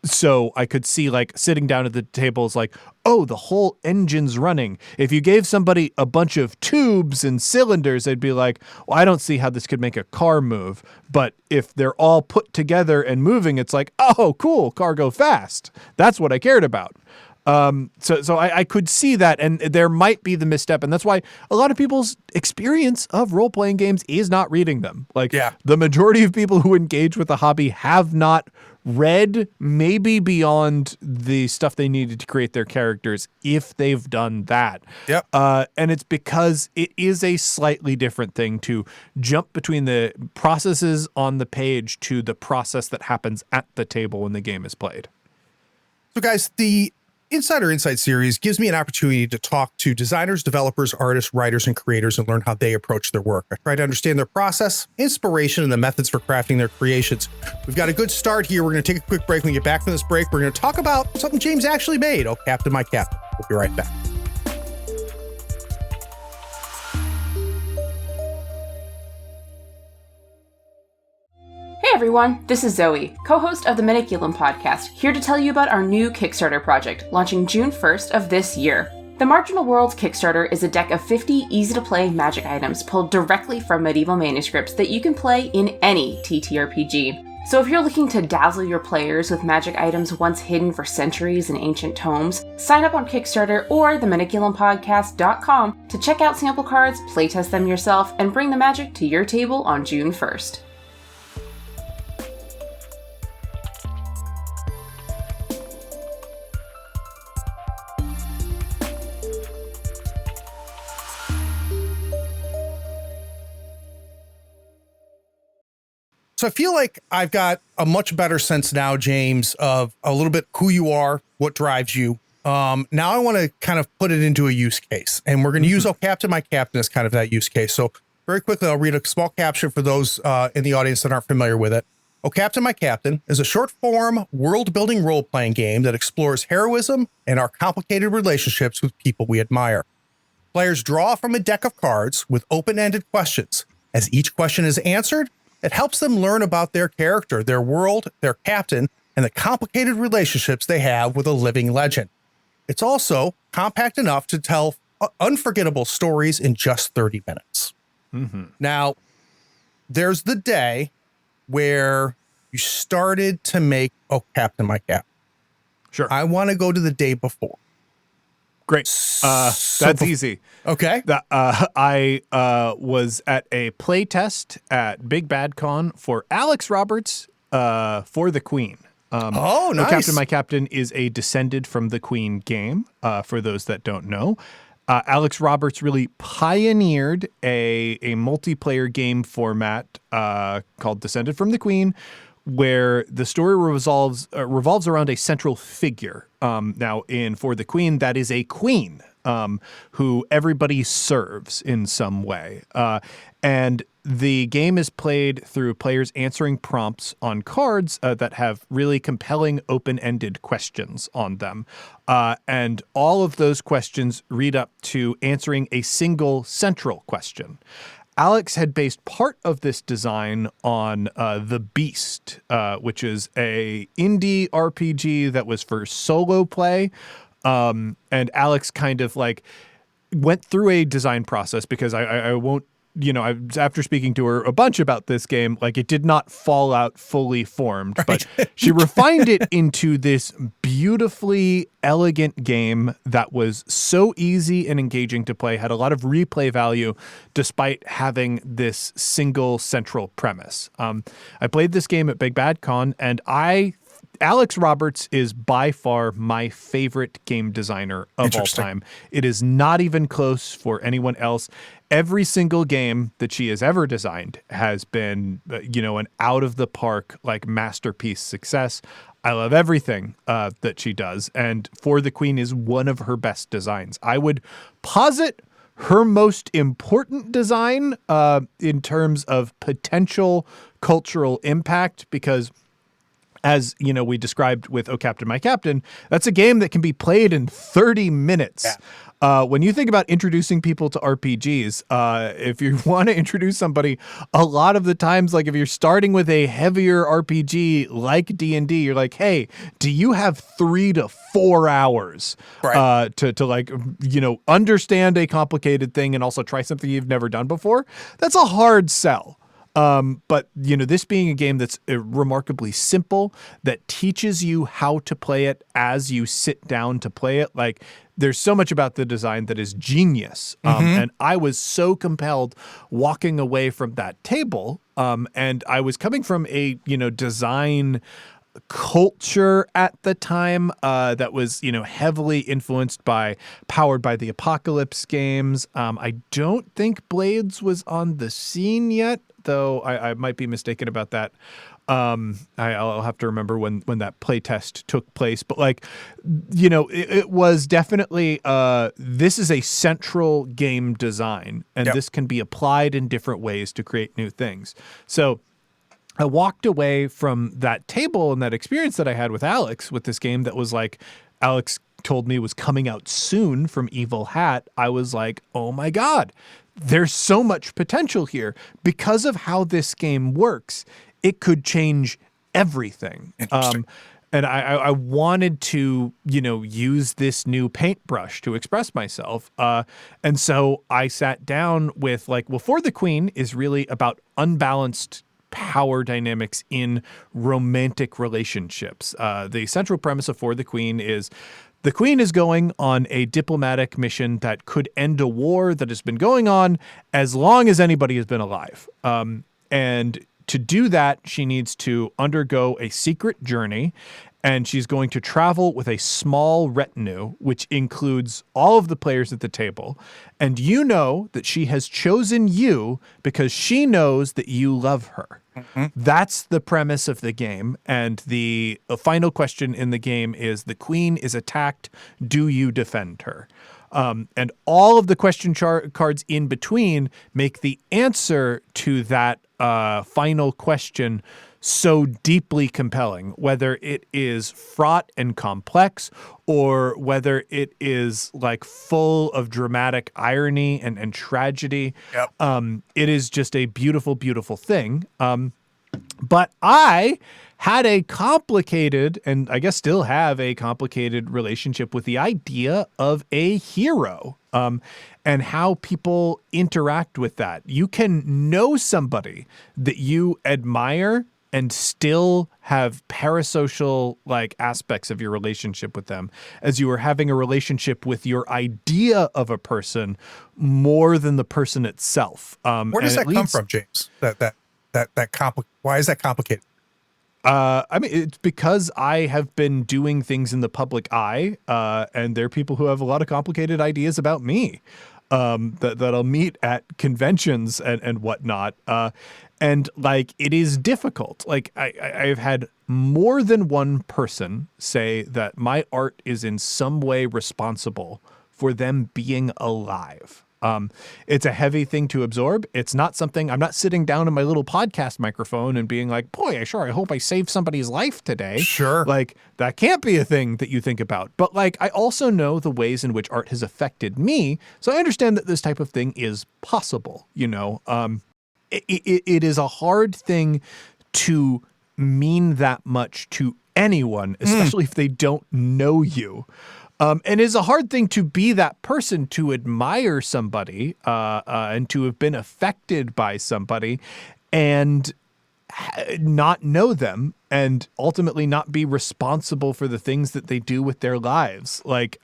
So I could see like sitting down at the table is like, oh, the whole engine's running. If you gave somebody a bunch of tubes and cylinders, they'd be like, well, I don't see how this could make a car move. But if they're all put together and moving, it's like, oh, cool, car go fast. That's what I cared about. So I could see that, and there might be the misstep, and that's why a lot of people's experience of role-playing games is not reading them. Like, the majority of people who engage with the hobby have not read maybe beyond the stuff they needed to create their characters, if they've done that. Yep. And it's because it is a slightly different thing to jump between the processes on the page to the process that happens at the table when the game is played. So guys, the Insider Insight series gives me an opportunity to talk to designers, developers, artists, writers, and creators and learn how they approach their work. I try to understand their process, inspiration, and the methods for crafting their creations. We've got a good start here. We're going to take a quick break. When we get back from this break, we're going to talk about something James actually made. Oh, Captain, my Captain. We'll be right back. Hey everyone, this is Zoe, co-host of the Maniculum podcast, here to tell you about our new Kickstarter project, launching June 1st of this year. The Marginal Worlds Kickstarter is a deck of 50 easy-to-play magic items pulled directly from medieval manuscripts that you can play in any TTRPG. So if you're looking to dazzle your players with magic items once hidden for centuries in ancient tomes, sign up on Kickstarter or themaniculumpodcast.com to check out sample cards, playtest them yourself, and bring the magic to your table on June 1st. So I feel like I've got a much better sense now, James, of a little bit who you are, what drives you. Now I want to kind of put it into a use case, and we're going to use Oh Captain, My Captain as kind of that use case. So very quickly, I'll read a small caption for those in the audience that aren't familiar with it. Oh Captain, My Captain is a short-form, world-building role-playing game that explores heroism and our complicated relationships with people we admire. Players draw from a deck of cards with open-ended questions. As each question is answered, it helps them learn about their character, their world, their captain, and the complicated relationships they have with a living legend. It's also compact enough to tell unforgettable stories in just 30 minutes. Mm-hmm. Now, there's the day where you started to make Oh Captain, My Captain. Sure. I want to go to the day before. Great. That's easy. Okay. I was at a play test at Big Bad Con for Alex Roberts for the Queen. Nice. Oh Captain, My Captain is a descended from the Queen game, for those that don't know. Alex Roberts really pioneered a multiplayer game format called Descended from the Queen, where the story revolves around a central figure. Now, in For the Queen, that is a queen who everybody serves in some way. And the game is played through players answering prompts on cards that have really compelling open-ended questions on them. And all of those questions lead up to answering a single central question. Alex had based part of this design on The Beast, which is a indie RPG that was for solo play. And Alex kind of like went through a design process because I won't, after speaking to her a bunch about this game, like it did not fall out fully formed, but she refined it into this beautifully elegant game that was so easy and engaging to play, had a lot of replay value despite having this single central premise. I played this game at Big Bad Con, and Alex Roberts is by far my favorite game designer of all time. It is not even close for anyone else. Every single game that she has ever designed has been, an out of the park, like masterpiece success. I love everything that she does. And For the Queen is one of her best designs. I would posit her most important design in terms of potential cultural impact, because as we described with Oh Captain, My Captain, that's a game that can be played in 30 minutes. Yeah. When you think about introducing people to RPGs, if you want to introduce somebody, a lot of the times, like if you're starting with a heavier RPG like D&D, you're like, hey, do you have 3 to 4 hours to understand a complicated thing and also try something you've never done before? That's a hard sell. But this being a game that's remarkably simple, that teaches you how to play it as you sit down to play it. Like, there's so much about the design that is genius. And I was so compelled walking away from that table. And I was coming from a, design culture at the time that was, heavily influenced by Powered by the Apocalypse games. I don't think Blades was on the scene yet, though I might be mistaken about that. I'll have to remember when that playtest took place. But it was definitely, this is a central game design, and this can be applied in different ways to create new things. So I walked away from that table and that experience that I had with Alex with this game that was like, Alex told me was coming out soon from Evil Hat. I was like, oh my God, there's so much potential here. Because of how this game works, it could change everything. And I wanted to, use this new paintbrush to express myself. And so I sat down with For the Queen is really about unbalanced power dynamics in romantic relationships. The central premise of For the Queen is the Queen is going on a diplomatic mission that could end a war that has been going on as long as anybody has been alive. And to do that, she needs to undergo a secret journey, and she's going to travel with a small retinue, which includes all of the players at the table. And you know that she has chosen you because she knows that you love her. Mm-hmm. That's the premise of the game. And the final question in the game is, the queen is attacked. Do you defend her? And all of the question cards in between make the answer to that final question so deeply compelling, whether it is fraught and complex or whether it is like full of dramatic irony and tragedy. Yep. It is just a beautiful, beautiful thing. But I had a complicated, and I guess still have a complicated relationship with the idea of a hero, and how people interact with that. You can know somebody that you admire and still have parasocial like aspects of your relationship with them, as you are having a relationship with your idea of a person more than the person itself. Where does that come from, James? Why is that complicated? I mean, it's because I have been doing things in the public eye, and there are people who have a lot of complicated ideas about me that I'll meet at conventions and whatnot. And like, it is difficult. Like I've had more than one person say that my art is in some way responsible for them being alive. It's a heavy thing to absorb. It's not something, I'm not sitting down in my little podcast microphone and being like, boy, I hope I saved somebody's life today. Sure. Like, that can't be a thing that you think about. But like, I also know the ways in which art has affected me. So I understand that this type of thing is possible, you know. It is a hard thing to mean that much to anyone, especially if they don't know you. And it's a hard thing to be that person, to admire somebody and to have been affected by somebody and not know them and ultimately not be responsible for the things that they do with their lives. Like,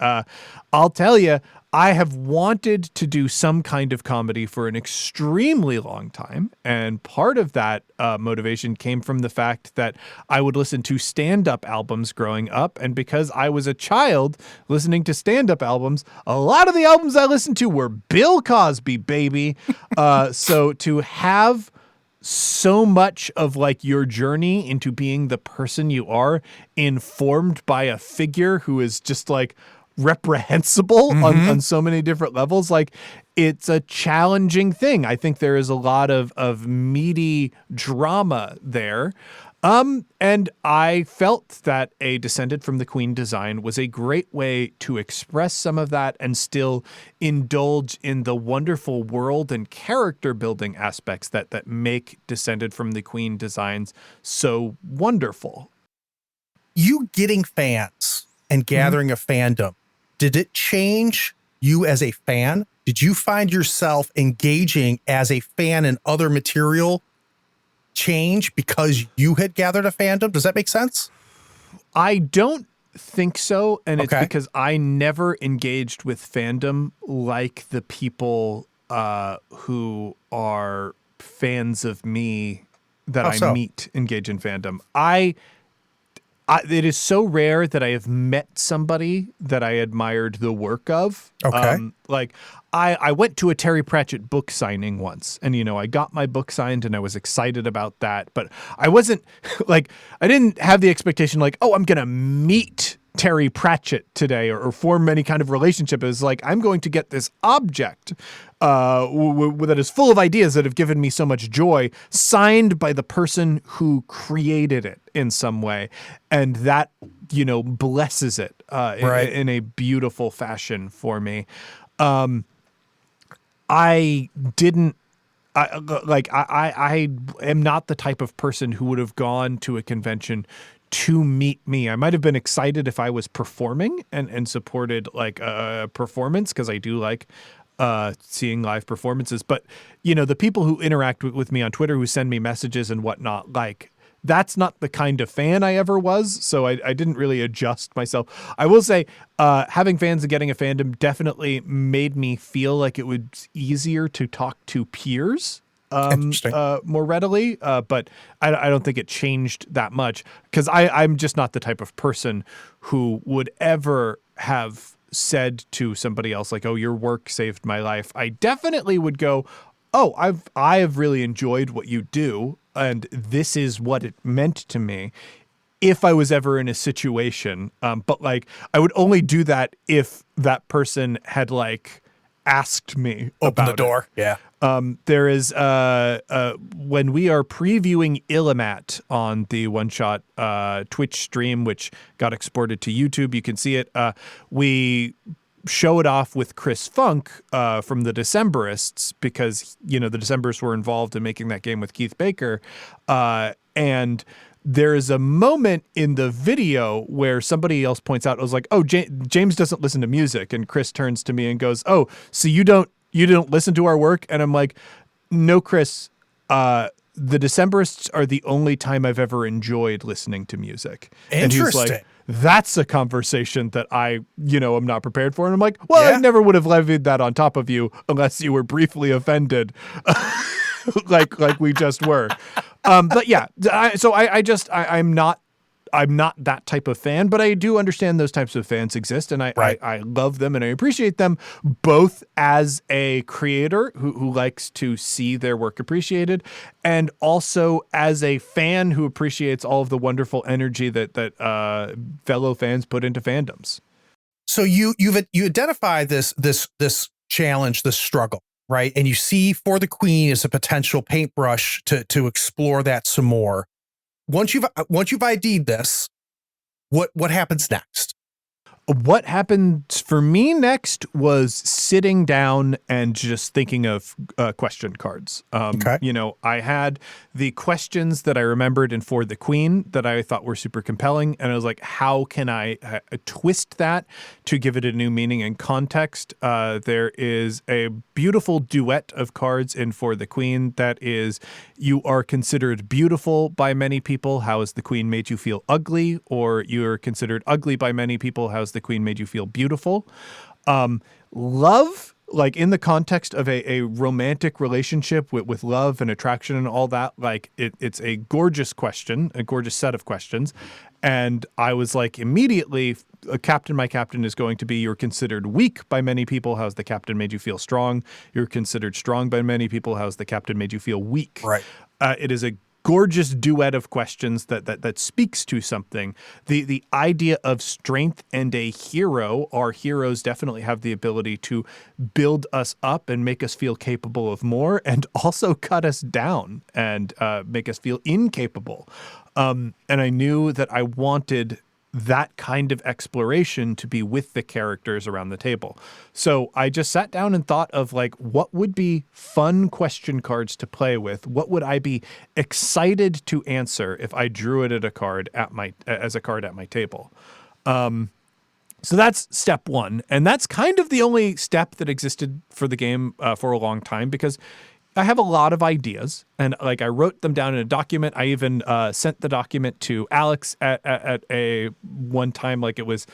I'll tell you, I have wanted to do some kind of comedy for an extremely long time. And part of that motivation came from the fact that I would listen to stand-up albums growing up. And because I was a child listening to stand-up albums, a lot of the albums I listened to were Bill Cosby, baby. So to have so much of like your journey into being the person you are informed by a figure who is just like reprehensible on so many different levels, like it's a challenging thing. I think there is a lot of meaty drama there. And I felt that a Descended from the Queen design was a great way to express some of that and still indulge in the wonderful world and character building aspects that make Descended from the Queen designs so wonderful. You getting fans and gathering a fandom, did it change you as a fan? Did you find yourself engaging as a fan in other material change because you had gathered a fandom? Does that make sense? I don't think so. And it's because I never engaged with fandom like the people who are fans of me that I meet engage in fandom. It is so rare that I have met somebody that I admired the work of. Like I went to a Terry Pratchett book signing once, and, you know, I got my book signed and I was excited about that, but I wasn't like, I didn't have the expectation like, oh, I'm going to meet Terry Pratchett today or form any kind of relationship. It was like, I'm going to get this object that is full of ideas that have given me so much joy, signed by the person who created it in some way. And that, you know, blesses it in a beautiful fashion for me. I am not the type of person who would have gone to a convention to meet me. I might have been excited if I was performing and supported like a performance, because I do like seeing live performances. But, you know, the people who interact with me on Twitter, who send me messages and whatnot, like, that's not the kind of fan I ever was. So I didn't really adjust myself. I will say having fans and getting a fandom definitely made me feel like it was easier to talk to peers more readily, but I don't think it changed that much because I'm just not the type of person who would ever have said to somebody else like, oh, your work saved my life. I definitely would go, oh, I have really enjoyed what you do, and this is what it meant to me. If I was ever in a situation, but like I would only do that if that person had like asked me open about the door. it. Yeah. There is when we are previewing Illimat on the One Shot Twitch stream, which got exported to YouTube, you can see it. We show it off with Chris Funk from the Decemberists because the Decemberists were involved in making that game with Keith Baker, and there is a moment in the video where somebody else points out, I was like, oh, James doesn't listen to music. And Chris turns to me and goes, oh, so you don't listen to our work? And I'm like, no, Chris, the Decemberists are the only time I've ever enjoyed listening to music. Interesting. And he's like, that's a conversation that I, am not prepared for. And I'm like, well, I never would have levied that on top of you unless you were briefly offended. like we just were. But yeah, I'm not that type of fan, but I do understand those types of fans exist, and I love them and I appreciate them both as a creator who likes to see their work appreciated, and also as a fan who appreciates all of the wonderful energy that fellow fans put into fandoms. So you identify this challenge, this struggle, right? And you see For the Queen as a potential paintbrush to explore that some more. Once you've ID'd this, what happens next? What happened for me next was sitting down and just thinking of question cards. Okay. I had the questions that I remembered in For the Queen that I thought were super compelling. And I was like, how can I twist that to give it a new meaning and context? There is a beautiful duet of cards in For the Queen that is, you are considered beautiful by many people. How has the Queen made you feel ugly? Or you are considered ugly by many people. How's the Queen made you feel beautiful? Love, like in the context of a romantic relationship with love and attraction and all that, like it's a gorgeous question, a gorgeous set of questions. And I was like, immediately, my captain is going to be, you're considered weak by many people. How's the captain made you feel strong? You're considered strong by many people. How's the captain made you feel weak? Right. It is a gorgeous duet of questions that speaks to something. The idea of strength and a hero. Our heroes definitely have the ability to build us up and make us feel capable of more, and also cut us down and make us feel incapable. And I knew that I wanted that kind of exploration to be with the characters around the table. So I just sat down and thought of like, what would be fun question cards to play with? What would I be excited to answer if I drew it as a card at my table? So that's step one. And that's kind of the only step that existed for the game for a long time, because I have a lot of ideas, and like I wrote them down in a document. I even sent the document to Alex at a one time, like it was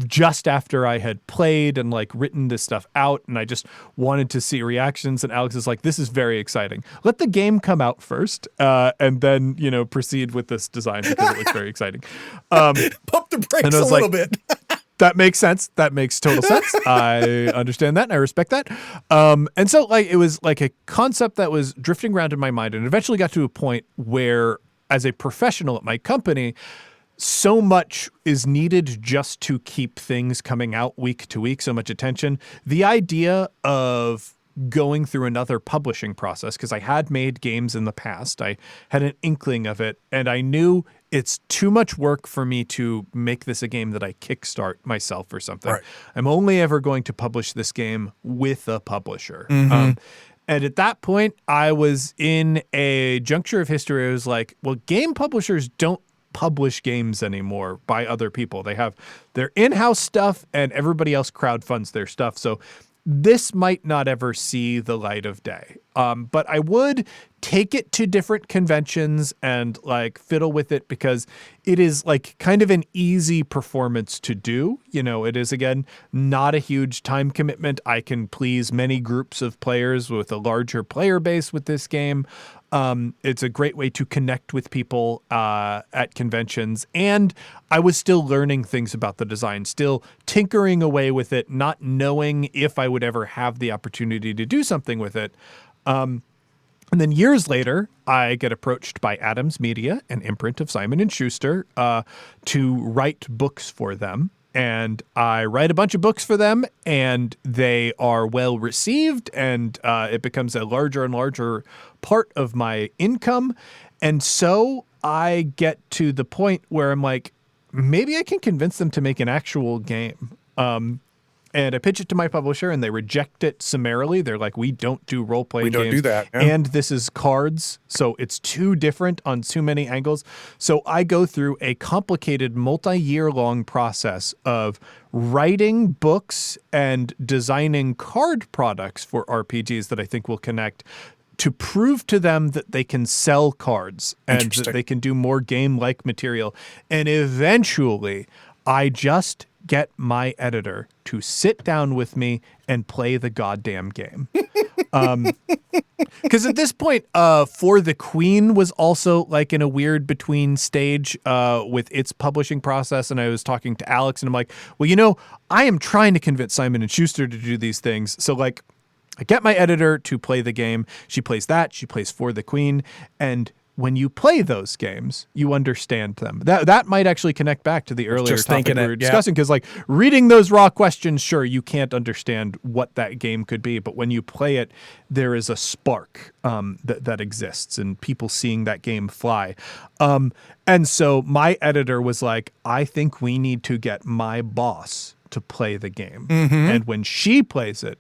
just after I had played and like written this stuff out, and I just wanted to see reactions. And Alex is like, "This is very exciting. Let the game come out first, and then proceed with this design because it looks very exciting." Pump the brakes a little bit. That makes sense. That makes total sense. I understand that and I respect that. And so like it was like a concept that was drifting around in my mind, and eventually got to a point where, as a professional at my company, so much is needed just to keep things coming out week to week, so much attention. The idea of going through another publishing process, because I had made games in the past, I had an inkling of it, and I knew it's too much work for me to make this a game that I kickstart myself or something. Right. I'm only ever going to publish this game with a publisher. Mm-hmm. And at that point, I was in a juncture of history. Where I was like, well, game publishers don't publish games anymore by other people. They have their in-house stuff, and everybody else crowdfunds their stuff. So this might not ever see the light of day. But I would take it to different conventions and like fiddle with it because it is like kind of an easy performance to do. You know, it is, again, not a huge time commitment. I can please many groups of players with a larger player base with this game. It's a great way to connect with people at conventions. And I was still learning things about the design, still tinkering away with it, not knowing if I would ever have the opportunity to do something with it. And then years later, I get approached by Adams Media, an imprint of Simon & Schuster, to write books for them. And I write a bunch of books for them, and they are well received, and it becomes a larger and larger part of my income. And so I get to the point where I'm like, maybe I can convince them to make an actual game. And I pitch it to my publisher, and they reject it summarily. They're like, we don't do role-playing games. We don't do that. Yeah. And this is cards, so it's too different on too many angles. So I go through a complicated multi-year-long process of writing books and designing card products for RPGs that I think will connect to prove to them that they can sell cards and that they can do more game-like material. And eventually, I just get my editor to sit down with me and play the goddamn game. Because at this point, For the Queen was also like in a weird between stage with its publishing process. And I was talking to Alex, and I'm like, well, you know, I am trying to convince Simon & Schuster to do these things. So like, I get my editor to play the game. She plays that. She plays For the Queen. And when you play those games, you understand them. That might actually connect back to the earlier topic we were discussing, because like reading those raw questions, sure, you can't understand what that game could be, but when you play it, there is a spark that exists, and people seeing that game fly. And so my editor was like, I think we need to get my boss to play the game. Mm-hmm. And when she plays it,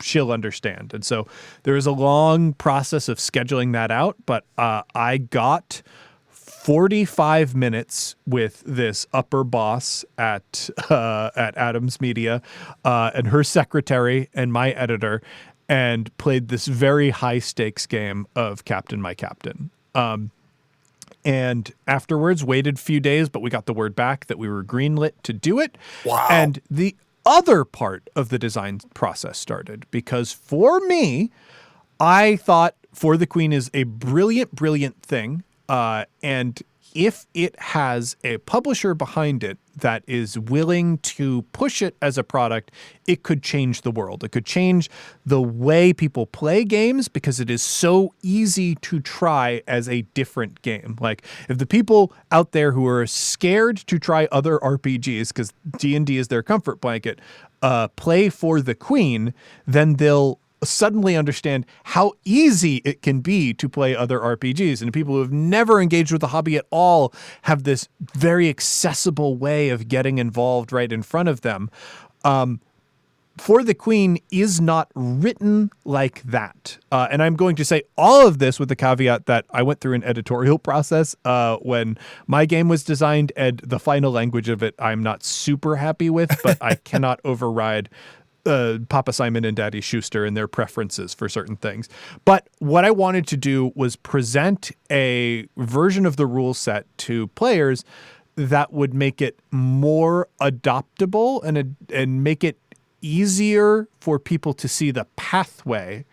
she'll understand. And so there is a long process of scheduling that out, but I got 45 minutes with this upper boss at Adams Media and her secretary and my editor, and played this very high stakes game of Captain My Captain. And afterwards waited a few days, but we got the word back that we were greenlit to do it. Wow. And the other part of the design process started, because for me, I thought For the Queen is a brilliant, brilliant thing. And if it has a publisher behind it that is willing to push it as a product, it could change the world. It could change the way people play games, because it is so easy to try as a different game. Like, if the people out there who are scared to try other RPGs, because D&D is their comfort blanket, play For the Queen, then they'll suddenly understand how easy it can be to play other RPGs. And people who have never engaged with the hobby at all have this very accessible way of getting involved right in front of them. For the Queen is not written like that. And I'm going to say all of this with the caveat that I went through an editorial process when my game was designed, and the final language of it I'm not super happy with, but I cannot override Papa Simon and Daddy Schuster and their preferences for certain things. But what I wanted to do was present a version of the rule set to players that would make it more adoptable and make it easier for people to see the pathway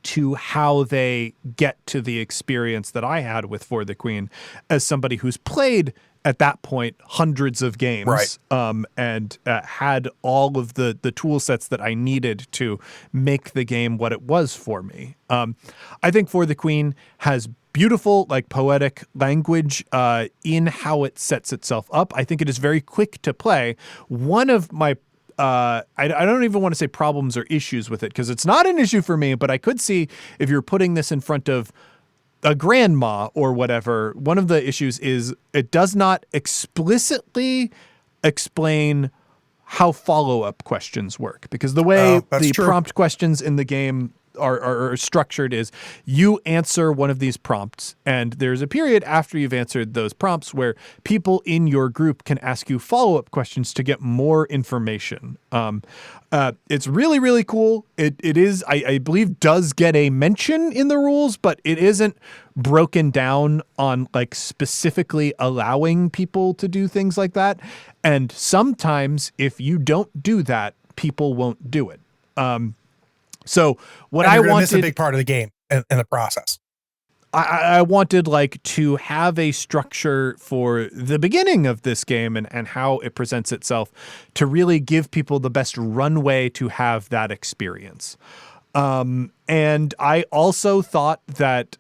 to how they get to the experience that I had with For the Queen, as somebody who's played at that point hundreds of games, right, and had all of the tool sets that I needed to make the game what it was for me. I think For the Queen has beautiful, like, poetic language in how it sets itself up. I think it is very quick to play. One of my I don't even want to say problems or issues with it, because it's not an issue for me, but I could see if you're putting this in front of a grandma or whatever, one of the issues is it does not explicitly explain how follow-up questions work, because the way the prompt questions in the game are structured is you answer one of these prompts, and there's a period after you've answered those prompts where people in your group can ask you follow-up questions to get more information. It's really, really cool. It is, I believe, does get a mention in the rules, but it isn't broken down on like specifically allowing people to do things like that. And sometimes if you don't do that, people won't do it. So what I wanted, miss a big part of the game in the process. I wanted like to have a structure for the beginning of this game and how it presents itself to really give people the best runway to have that experience. And I also thought that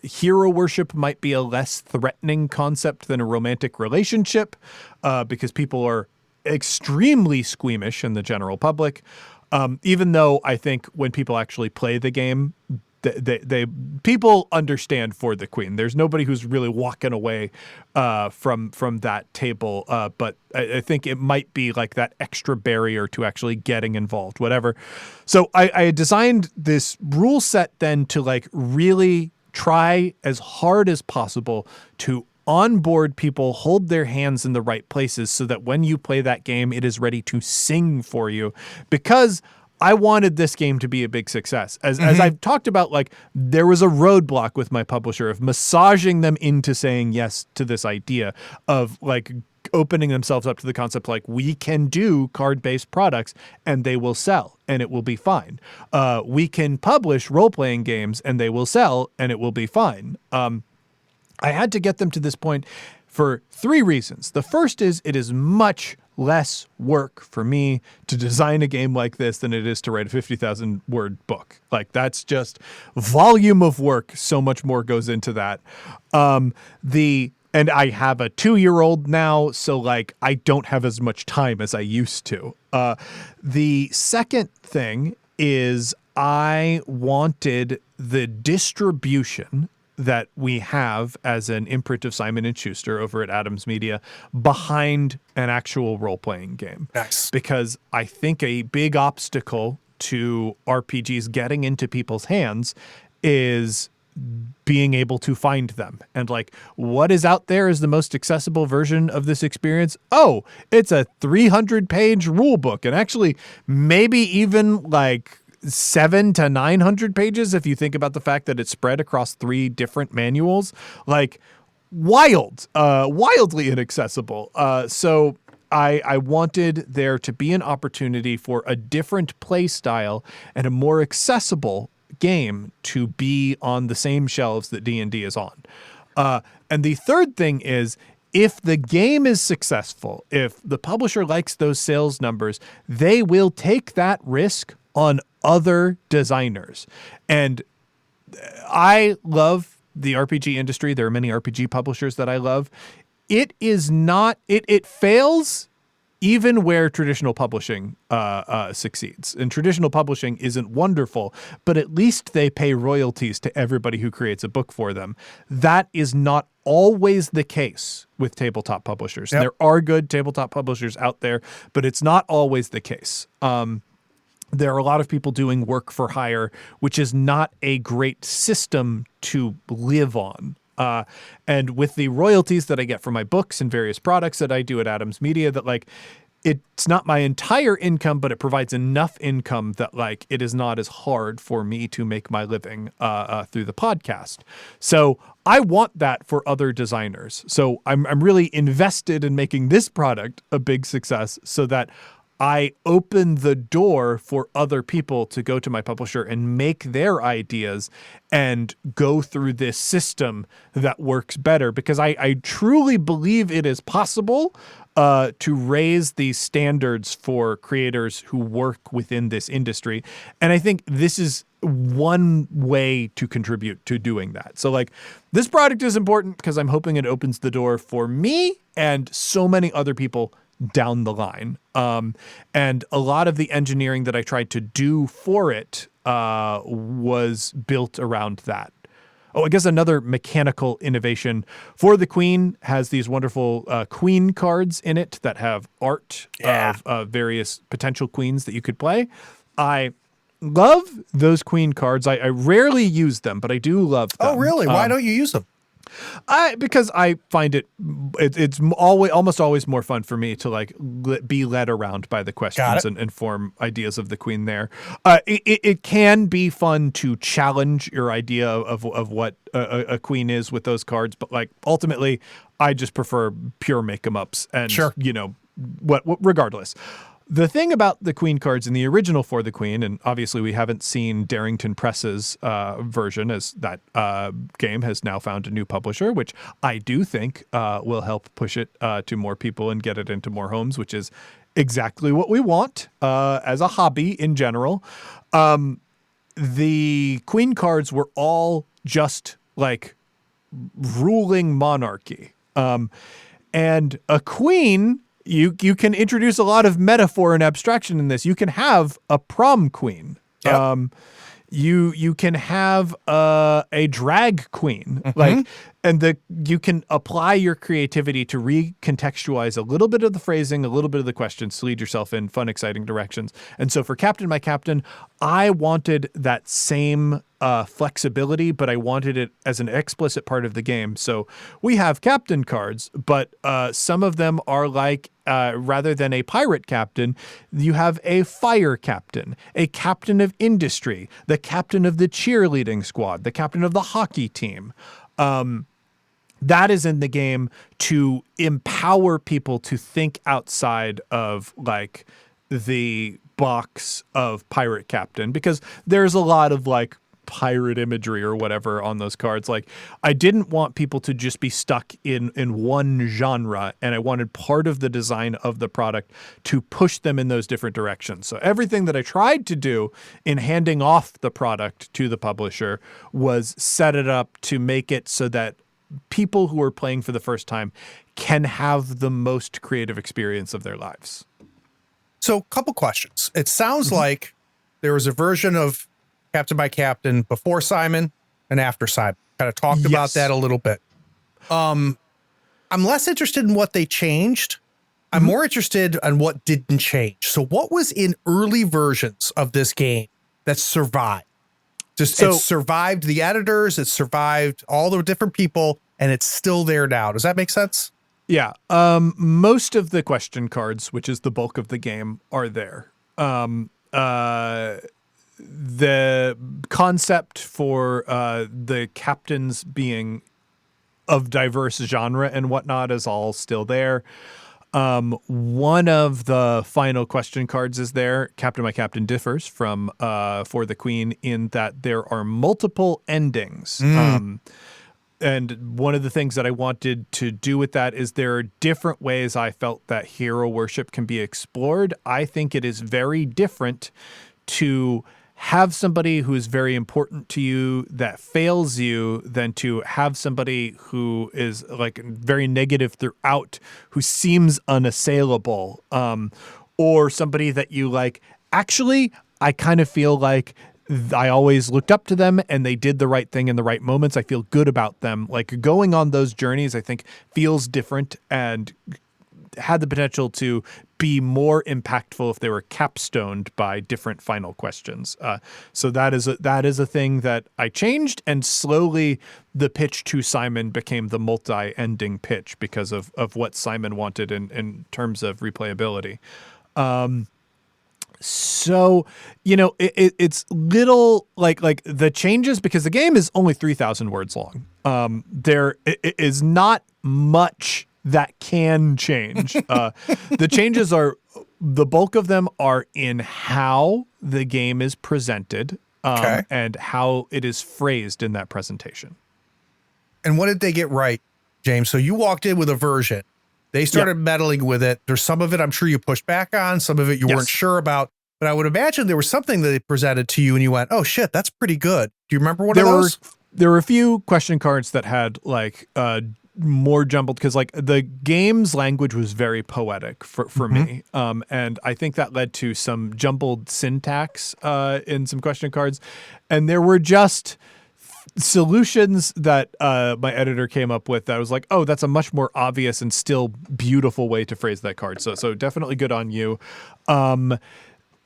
hero worship might be a less threatening concept than a romantic relationship, because people are extremely squeamish in the general public. Even though I think when people actually play the game, people understand for the queen. There's nobody who's really walking away from that table. But I think it might be like that extra barrier to actually getting involved, whatever. So I designed this rule set then to like really try as hard as possible to onboard people, hold their hands in the right places so that when you play that game, it is ready to sing for you, because I wanted this game to be a big success. As I've talked about, like, there was a roadblock with my publisher of massaging them into saying yes to this idea of like opening themselves up to the concept, like, we can do card-based products and they will sell and it will be fine. We can publish role-playing games and they will sell and it will be fine. I had to get them to this point for 3 reasons. The first is it is much less work for me to design a game like this than it is to write a 50,000 word book. Like, that's just volume of work. So much more goes into that. And I have a 2-year-old now, so like I don't have as much time as I used to. The second thing is I wanted the distribution that we have as an imprint of Simon & Schuster over at Adams Media behind an actual role-playing game. Nice. Because I think a big obstacle to RPGs getting into people's hands is being able to find them. And like, what is out there is the most accessible version of this experience? Oh, it's a 300-page rule book. And actually, maybe even like 700 to 900 pages if you think about the fact that it's spread across 3 different manuals. Like, wildly inaccessible. So I wanted there to be an opportunity for a different play style and a more accessible game to be on the same shelves that D&D is on. And the third thing is, if the game is successful, if the publisher likes those sales numbers, they will take that risk on other designers. And I love the RPG industry. There are many RPG publishers that I love. It is not, it fails even where traditional publishing succeeds. And traditional publishing isn't wonderful, but at least they pay royalties to everybody who creates a book for them. That is not always the case with tabletop publishers. Yep. There are good tabletop publishers out there, but it's not always the case. There are a lot of people doing work for hire, which is not a great system to live on. And with the royalties that I get from my books and various products that I do at Adams Media, that like, it's not my entire income, but it provides enough income that like, it is not as hard for me to make my living through the podcast. So I want that for other designers. So I'm really invested in making this product a big success so that I open the door for other people to go to my publisher and make their ideas and go through this system that works better, because I truly believe it is possible to raise the standards for creators who work within this industry. And I think this is one way to contribute to doing that. So like, this product is important because I'm hoping it opens the door for me and so many other people down the line. And a lot of the engineering that I tried to do for it was built around that. Oh, I guess another mechanical innovation for the Queen has these wonderful Queen cards in it that have art of various potential queens that you could play. I love those queen cards. I rarely use them, but I do love them. Oh, really? Why don't you use them? Because I find it's almost always more fun for me to like be led around by the questions and form ideas of the queen there. It can be fun to challenge your idea of what a queen is with those cards, but like ultimately I just prefer pure make 'em ups and what regardless. The thing about the queen cards in the original For the Queen, and obviously we haven't seen Darrington Press's version, as that game has now found a new publisher, which I do think will help push it to more people and get it into more homes, which is exactly what we want as a hobby in general. The queen cards were all just like ruling monarchy. And a queen... You can introduce a lot of metaphor and abstraction in this. You can have a prom queen. Yep. You can have a drag queen, you can apply your creativity to recontextualize a little bit of the phrasing, a little bit of the questions to lead yourself in fun, exciting directions. And so for Captain My Captain, I wanted that same flexibility, but I wanted it as an explicit part of the game. So we have captain cards, but some of them are like, rather than a pirate captain, you have a fire captain, a captain of industry, the captain of the cheerleading squad, the captain of the hockey team. That is in the game to empower people to think outside of like the box of pirate captain, because there's a lot of like pirate imagery or whatever on those cards. Like I didn't want people to just be stuck in one genre, and I wanted part of the design of the product to push them in those different directions. So everything that I tried to do in handing off the product to the publisher was set it up to make it so that people who are playing for the first time can have the most creative experience of their lives. So, couple questions. It sounds like there was a version of Captain by Captain before Simon and after Simon. Kind of talked about that a little bit. I'm less interested in what they changed. I'm more interested in what didn't change. So what was in early versions of this game that survived? It survived the editors, it survived all the different people, and it's still there now. Does that make sense? Yeah. Most of the question cards, which is the bulk of the game, are there. The concept for the captains being of diverse genre and whatnot is all still there. One of the final question cards is there. Captain My Captain differs from For the Queen in that there are multiple endings. And one of the things that I wanted to do with that is there are different ways I felt that hero worship can be explored. I think it is very different to have somebody who is very important to you that fails you than to have somebody who is like very negative throughout, who seems unassailable, or somebody that you like, actually, I kind of feel like I always looked up to them and they did the right thing in the right moments. I feel good about them. Like going on those journeys, I think feels different and had the potential to be more impactful if they were capstoned by different final questions. So that is a thing that I changed, and slowly the pitch to Simon became the multi-ending pitch because of what Simon wanted in terms of replayability. So, it's little like the changes, because the game is only 3,000 words long. There is not much that can change. The changes are, the bulk of them are in how the game is presented, and how it is phrased in that presentation. And what did they get right, James? So you walked in with a version. They started meddling with it. There's some of it I'm sure you pushed back on, some of it you weren't sure about. But I would imagine there was something that they presented to you and you went, oh shit, that's pretty good. Do you remember one of those? There were a few question cards that had like more jumbled, because like the game's language was very poetic for me. And I think that led to some jumbled syntax in some question cards. And there were just solutions that my editor came up with that I was like, oh, that's a much more obvious and still beautiful way to phrase that card. So definitely good on you.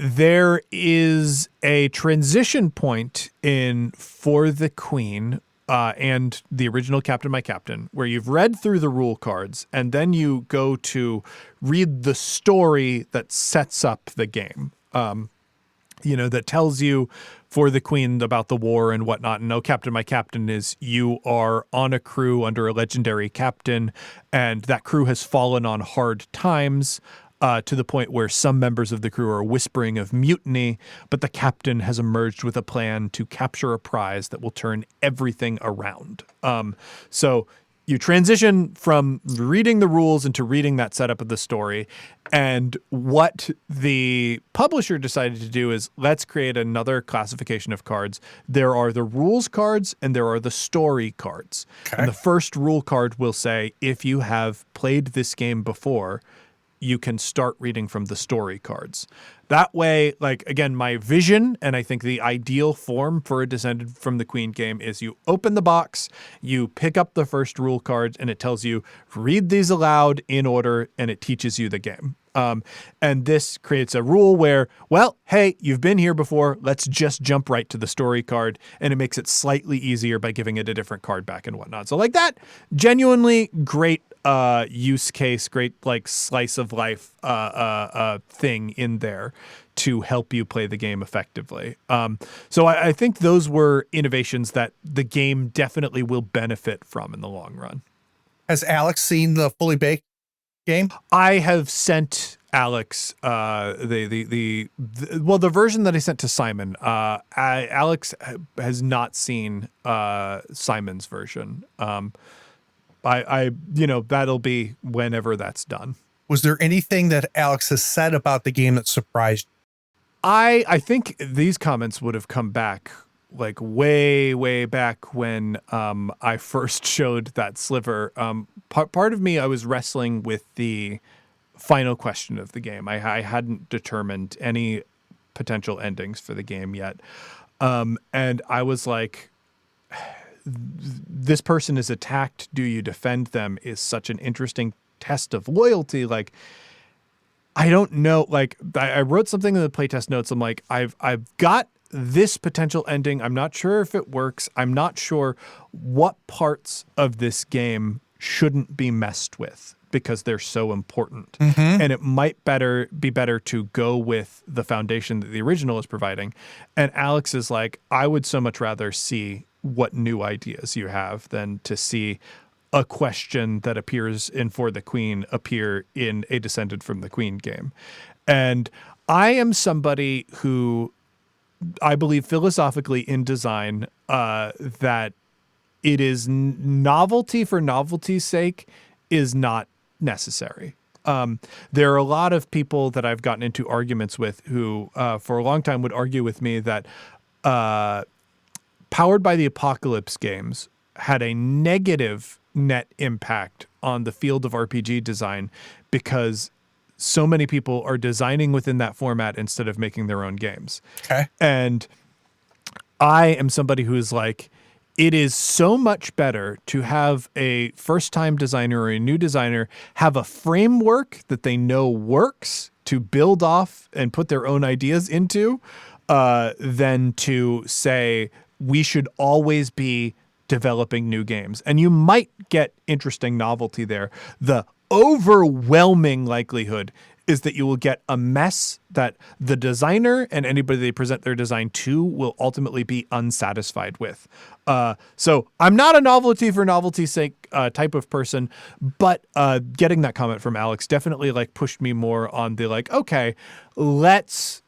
there is a transition point in For the Queen and the original Captain My Captain, where you've read through the rule cards and then you go to read the story that sets up the game. That tells you For the Queen about the war and whatnot. And no, Captain My Captain is you are on a crew under a legendary captain, and that crew has fallen on hard times to the point where some members of the crew are whispering of mutiny, but the captain has emerged with a plan to capture a prize that will turn everything around. So you transition from reading the rules into reading that setup of the story. And what the publisher decided to do is let's create another classification of cards. There are the rules cards and there are the story cards. Okay. And the first rule card will say, if you have played this game before, you can start reading from the story cards. That way, like, again, my vision, and I think the ideal form for a Descended from the Queen game is you open the box, you pick up the first rule cards, and it tells you, read these aloud in order, and it teaches you the game. And this creates a rule where, well, hey, you've been here before, let's just jump right to the story card, and it makes it slightly easier by giving it a different card back and whatnot. So like that, genuinely great use case, great like slice of life thing in there to help you play the game effectively. So I think those were innovations that the game definitely will benefit from in the long run. Has Alex seen the fully baked game? I have sent Alex the version that I sent to Simon. Alex has not seen Simon's version. I that'll be whenever that's done. Was there anything that Alex has said about the game that surprised you? I think these comments would have come back like way back when I first showed that sliver. Part of me, I was wrestling with the final question of the game. I hadn't determined any potential endings for the game yet. And I was like, this person is attacked. Do you defend them? Is such an interesting test of loyalty. Like, I don't know. Like, I wrote something in the playtest notes. I'm like, I've got this potential ending. I'm not sure if it works. I'm not sure what parts of this game shouldn't be messed with because they're so important. Mm-hmm. And it might be better to go with the foundation that the original is providing. And Alex is like, I would so much rather see what new ideas you have than to see a question that appears in For the Queen appear in a Descended from the Queen game. And I am somebody who I believe philosophically in design that it is novelty for novelty's sake is not necessary. There are a lot of people that I've gotten into arguments with who for a long time would argue with me that Powered by the Apocalypse games had a negative net impact on the field of RPG design because so many people are designing within that format instead of making their own games. Okay. And I am somebody who is like, it is so much better to have a first-time designer or a new designer have a framework that they know works to build off and put their own ideas into than to say, we should always be developing new games. And you might get interesting novelty there. The overwhelming likelihood is that you will get a mess that the designer and anybody they present their design to will ultimately be unsatisfied with. So I'm not a novelty for novelty's sake type of person, but getting that comment from Alex definitely like pushed me more on the like, okay, let's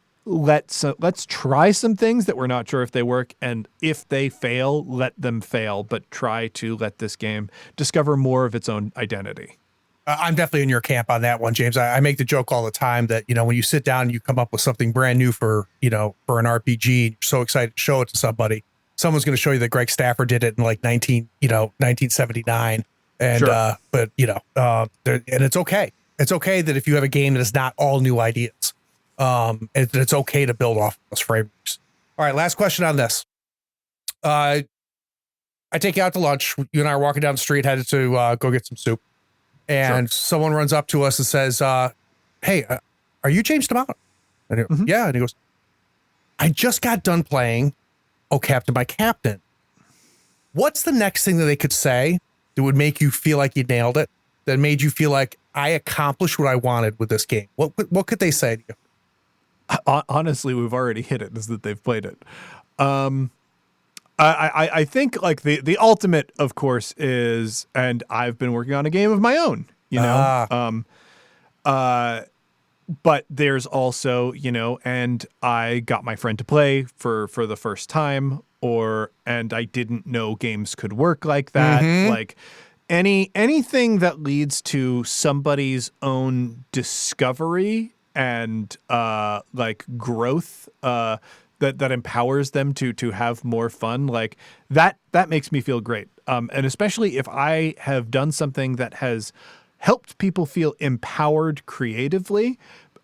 try some things that we're not sure if they work, and if they fail, let them fail, but try to let this game discover more of its own identity. I'm definitely in your camp on that one, James. I make the joke all the time that, when you sit down and you come up with something brand new for an RPG, you're so excited to show it to somebody. Someone's going to show you that Greg Stafford did it in like 1979. And, sure. And it's okay. It's okay that if you have a game that is not all new ideas, it's okay to build off those frameworks. All right. Last question on this. I take you out to lunch. You and I are walking down the street, headed to go get some soup. And someone runs up to us and says, hey, are you James DeMountain? And I go, yeah. And he goes, I just got done playing Oh Captain, My Captain. What's the next thing that they could say that would make you feel like you nailed it? That made you feel like I accomplished what I wanted with this game? What could they say to you? Honestly, we've already hit it, is that they've played it. I think like the ultimate, of course, is, and I've been working on a game of my own, you know? But there's also, you know, and I got my friend to play for the first time, and I didn't know games could work like that. Like anything that leads to somebody's own discovery and like growth that empowers them to have more fun, like that makes me feel great. And especially if I have done something that has helped people feel empowered creatively,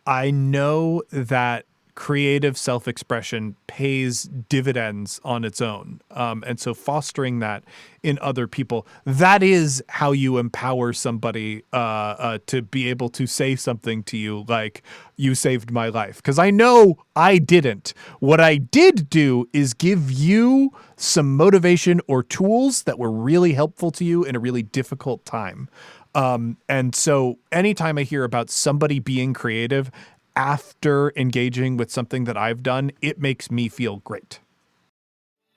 I know that creative self-expression pays dividends on its own. And so fostering that in other people, that is how you empower somebody to be able to say something to you like, you saved my life. Because I know I didn't. What I did do is give you some motivation or tools that were really helpful to you in a really difficult time. And so anytime I hear about somebody being creative after engaging with something that I've done, it makes me feel great.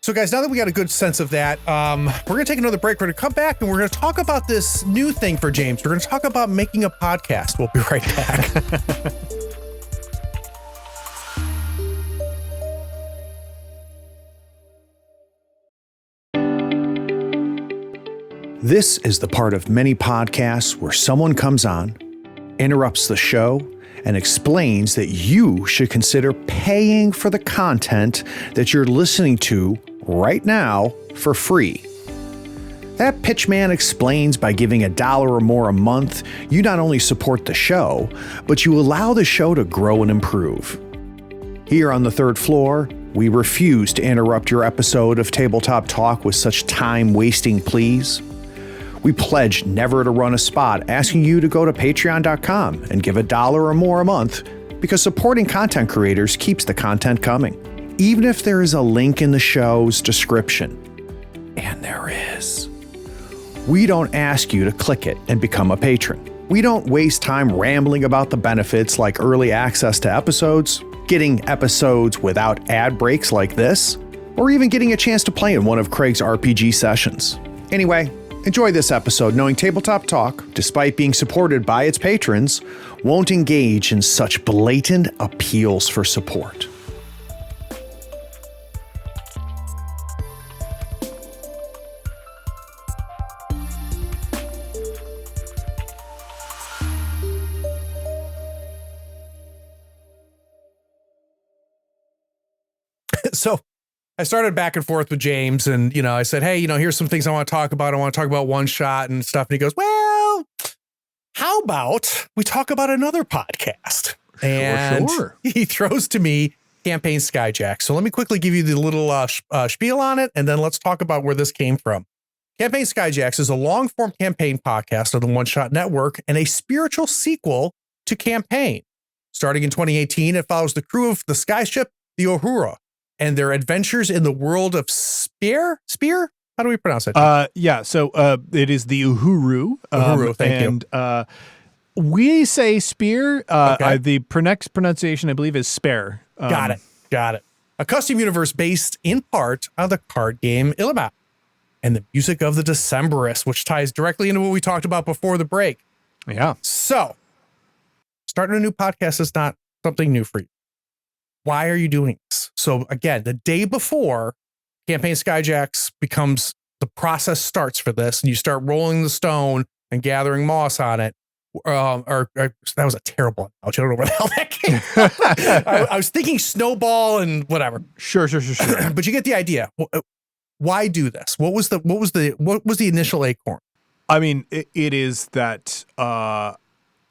So guys, now that we got a good sense of that, we're going to take another break. We're going to come back and we're going to talk about this new thing for James. We're going to talk about making a podcast. We'll be right back. This is the part of many podcasts where someone comes on, interrupts the show, and explains that you should consider paying for the content that you're listening to right now for free. That pitchman explains by giving $1 or more a month, you not only support the show, but you allow the show to grow and improve. Here on the third floor, we refuse to interrupt your episode of Tabletop Talk with such time-wasting pleas. We pledge never to run a spot asking you to go to patreon.com and give $1 or more a month, because supporting content creators keeps the content coming, even if there is a link in the show's description. And there is. We don't ask you to click it and become a patron. We don't waste time rambling about the benefits like early access to episodes, getting episodes without ad breaks like this, or even getting a chance to play in one of Craig's RPG sessions. Anyway, enjoy this episode knowing Tabletop Talk, despite being supported by its patrons, won't engage in such blatant appeals for support. So I started back and forth with James and, you know, I said, hey, you know, here's some things I want to talk about. I want to talk about One Shot and stuff. And he goes, well, how about we talk about another podcast? And sure. He throws to me Campaign Skyjacks. So let me quickly give you the little spiel on it, and then let's talk about where this came from. Campaign Skyjacks is a long-form campaign podcast on the One Shot Network and a spiritual sequel to Campaign. Starting in 2018, it follows the crew of the skyship, the Uhura, and their adventures in the world of Spear? How do we pronounce it? Yeah, so it is the Uhuru. Uhuru, thank you. And we say Spear. Okay. The pronunciation, I believe, is Spare. Got it. A custom universe based in part on the card game Illibat and the music of the Decemberists, which ties directly into what we talked about before the break. Yeah. So, starting a new podcast is not something new for you. Why are you doing this? So again, the day before Campaign Skyjacks becomes, the process starts for this, and you start rolling the stone and gathering moss on it. Or that was a terrible analogy. I don't know where the hell that came from. I was thinking snowball and whatever. Sure. But you get the idea. Why do this? What was the initial acorn? I mean, it is that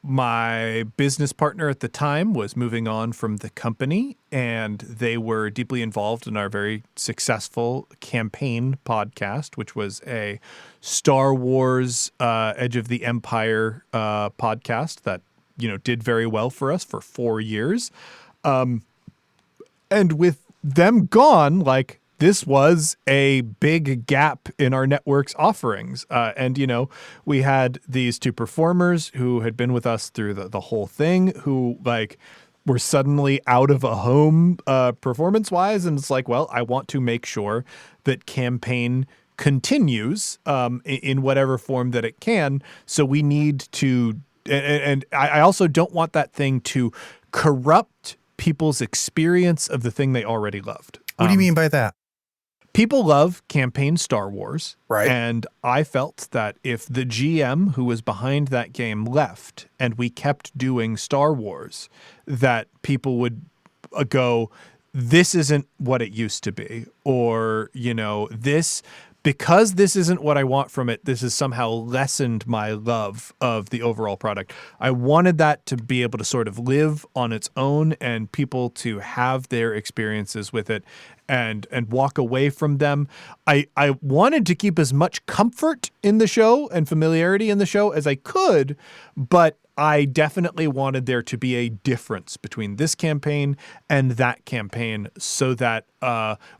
my business partner at the time was moving on from the company, and they were deeply involved in our very successful campaign podcast, which was a Star Wars Edge of the Empire podcast that, you know, did very well for us for 4 years. And with them gone, like, this was a big gap in our network's offerings. And, you know, we had these two performers who had been with us through the whole thing, who, like, were suddenly out of a home performance-wise. And it's like, well, I want to make sure that campaign continues in whatever form that it can. So we need to, and I also don't want that thing to corrupt people's experience of the thing they already loved. What do you mean by that? People love campaign Star Wars. Right. And I felt that if the GM who was behind that game left and we kept doing Star Wars, that people would go, this isn't what it used to be. Or, you know, because this isn't what I want from it, this has somehow lessened my love of the overall product. I wanted that to be able to sort of live on its own and people to have their experiences with it and walk away from them. I wanted to keep as much comfort in the show and familiarity in the show as I could, but I definitely wanted there to be a difference between this campaign and that campaign so that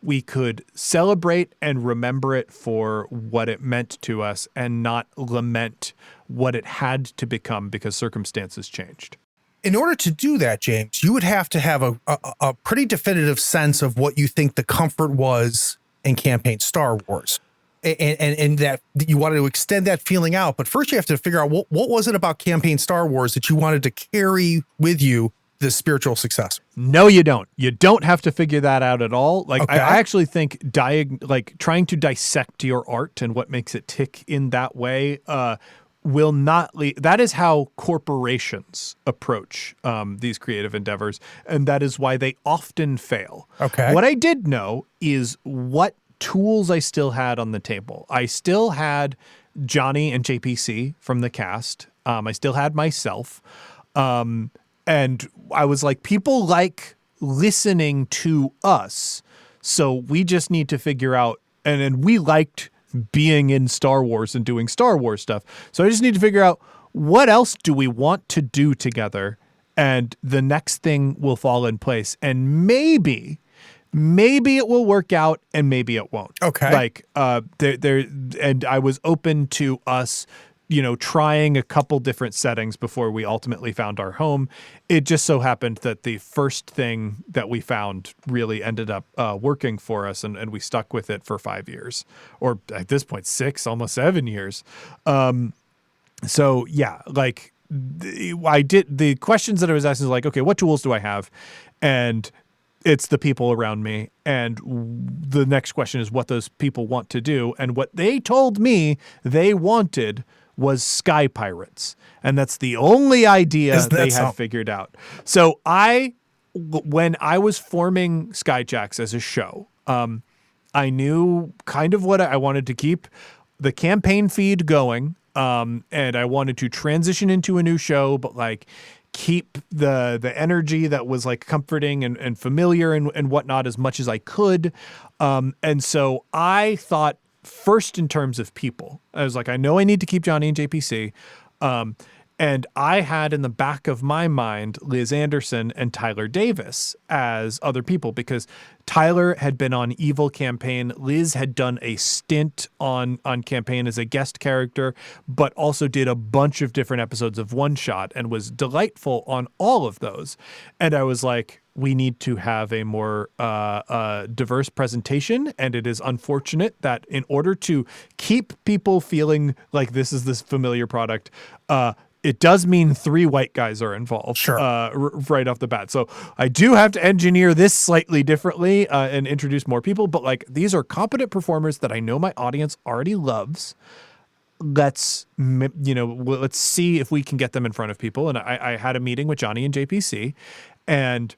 we could celebrate and remember it for what it meant to us and not lament what it had to become because circumstances changed. In order to do that, James, you would have to have a pretty definitive sense of what you think the comfort was in campaign Star Wars. And that you wanted to extend that feeling out. But first you have to figure out what was it about campaign Star Wars that you wanted to carry with you the spiritual successor? No, you don't. You don't have to figure that out at all. Like, okay. I actually think trying to dissect your art and what makes it tick in that way will not lead. That is how corporations approach these creative endeavors. And that is why they often fail. Okay. What I did know is what tools I still had on the table. I still had Johnny and JPC from the cast. I still had myself. And I was like, people like listening to us. So we just need to figure out, and we liked being in Star Wars and doing Star Wars stuff. So I just need to figure out what else do we want to do together, and the next thing will fall in place. And maybe it will work out and maybe it won't. Okay. Like and I was open to us, you know, trying a couple different settings before we ultimately found our home. It just so happened that the first thing that we found really ended up working for us, and we stuck with it for 5 years, or at this point, 6, almost 7 years. So yeah, like the questions that I was asking was like, okay, what tools do I have? And it's the people around me. And the next question is what those people want to do. And what they told me they wanted was Sky Pirates. And that's the only idea they had figured out. So when I was forming Skyjacks as a show, I knew kind of what I wanted to keep the campaign feed going. And I wanted to transition into a new show, but like keep the energy that was like comforting and familiar and whatnot as much as I could. And so I thought first in terms of people. I was like, I know I need to keep Johnny and JPC. And I had in the back of my mind Liz Anderson and Tyler Davis as other people, because Tyler had been on Evil Campaign. Liz had done a stint on Campaign as a guest character, but also did a bunch of different episodes of One Shot and was delightful on all of those. And I was like, we need to have a more diverse presentation. And it is unfortunate that in order to keep people feeling like this is this familiar product, it does mean 3 white guys are involved. Sure. Right off the bat. So I do have to engineer this slightly differently and introduce more people. But like, these are competent performers that I know my audience already loves. Let's see if we can get them in front of people. And I had a meeting with Johnny and JPC, and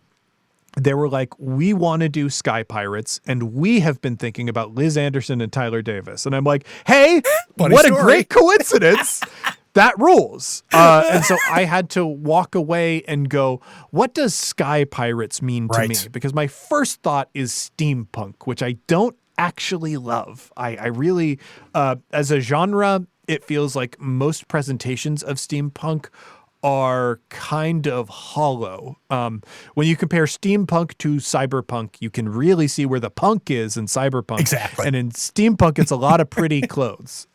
they were like, we want to do Sky Pirates, and we have been thinking about Liz Anderson and Tyler Davis. And I'm like, hey, what a great coincidence. That rules. And so I had to walk away and go, what does Sky Pirates mean to me? Because my first thought is steampunk, which I don't actually love. I really, as a genre, it feels like most presentations of steampunk are kind of hollow. When you compare steampunk to cyberpunk, you can really see where the punk is in cyberpunk. Exactly. And in steampunk, it's a lot of pretty clothes.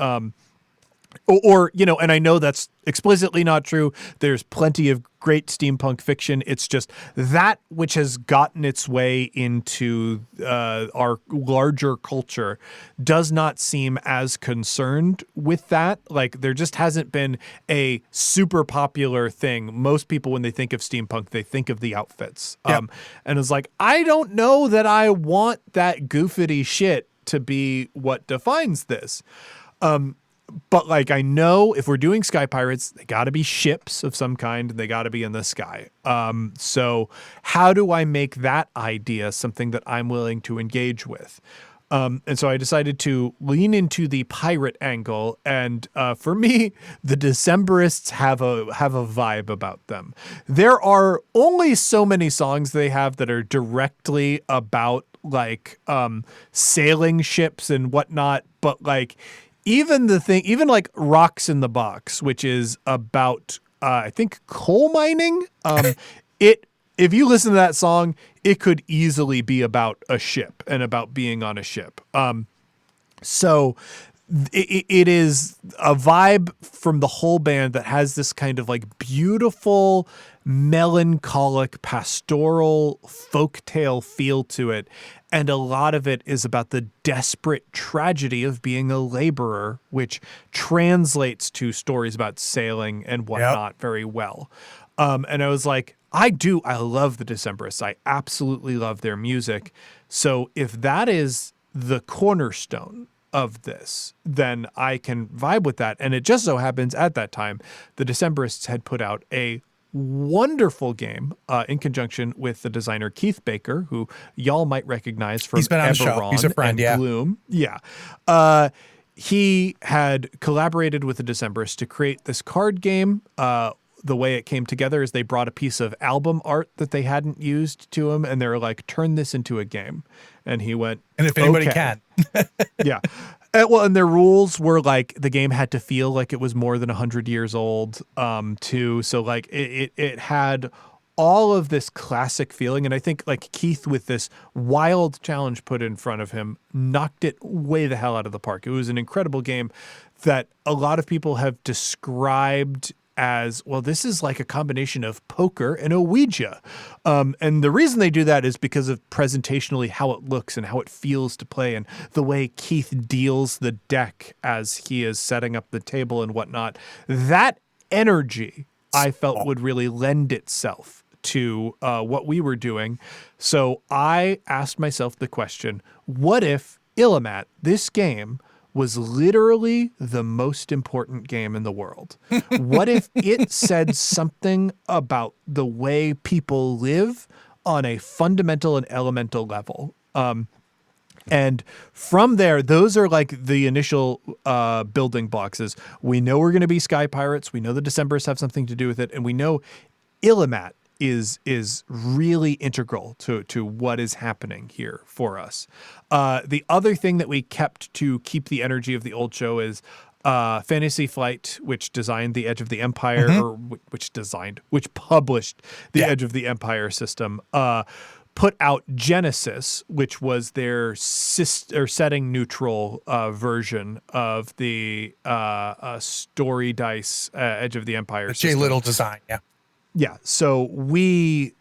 Or, you know, and I know that's explicitly not true. There's plenty of great steampunk fiction. It's just that which has gotten its way into our larger culture does not seem as concerned with that. Like, there just hasn't been a super popular thing. Most people, when they think of steampunk, they think of the outfits. Yep. And it's like, I don't know that I want that goofity shit to be what defines this. But like, I know if we're doing Sky Pirates, they got to be ships of some kind. They got to be in the sky. So how do I make that idea something that I'm willing to engage with? And so I decided to lean into the pirate angle. And for me, the Decemberists have a vibe about them. There are only so many songs they have that are directly about like sailing ships and whatnot. But like, even like Rocks in the Box, which is about, I think, coal mining. If you listen to that song, it could easily be about a ship and about being on a ship. So it is a vibe from the whole band that has this kind of like beautiful, melancholic, pastoral folktale feel to it. And a lot of it is about the desperate tragedy of being a laborer, which translates to stories about sailing and whatnot very well. And I was like, I love the Decemberists. I absolutely love their music. So if that is the cornerstone of this, then I can vibe with that. And it just so happens at that time, the Decemberists had put out a wonderful game in conjunction with the designer Keith Baker, who y'all might recognize from He's been on the show. He's a friend, and Gloom. Yeah. He had collaborated with the Decemberists to create this card game. The way it came together is they brought a piece of album art that they hadn't used to him, and they were like, turn this into a game. And he went, and if anybody can. Yeah. And their rules were like the game had to feel like it was more than 100 years old, too. So like it had all of this classic feeling. And I think like Keith, with this wild challenge put in front of him, knocked it way the hell out of the park. It was an incredible game that a lot of people have described as, well, this is like a combination of poker and a Ouija. And the reason they do that is because of presentationally how it looks and how it feels to play, and the way Keith deals the deck as he is setting up the table and whatnot. That energy, I felt, would really lend itself to what we were doing. So I asked myself the question, what if Illimat, this game, was literally the most important game in the world? What if it said something about the way people live on a fundamental and elemental level? And from there, those are like the initial building blocks. Is we know we're going to be Sky Pirates. We know the Decemberists have something to do with it. And we know Illimat is really integral to what is happening here for us. The other thing that we kept to keep the energy of the old show is Fantasy Flight, which designed the Edge of the Empire, or which published the Edge of the Empire system, put out Genesis, which was their setting neutral version of the story dice Edge of the Empire system. J. Little design, yeah. Yeah, so we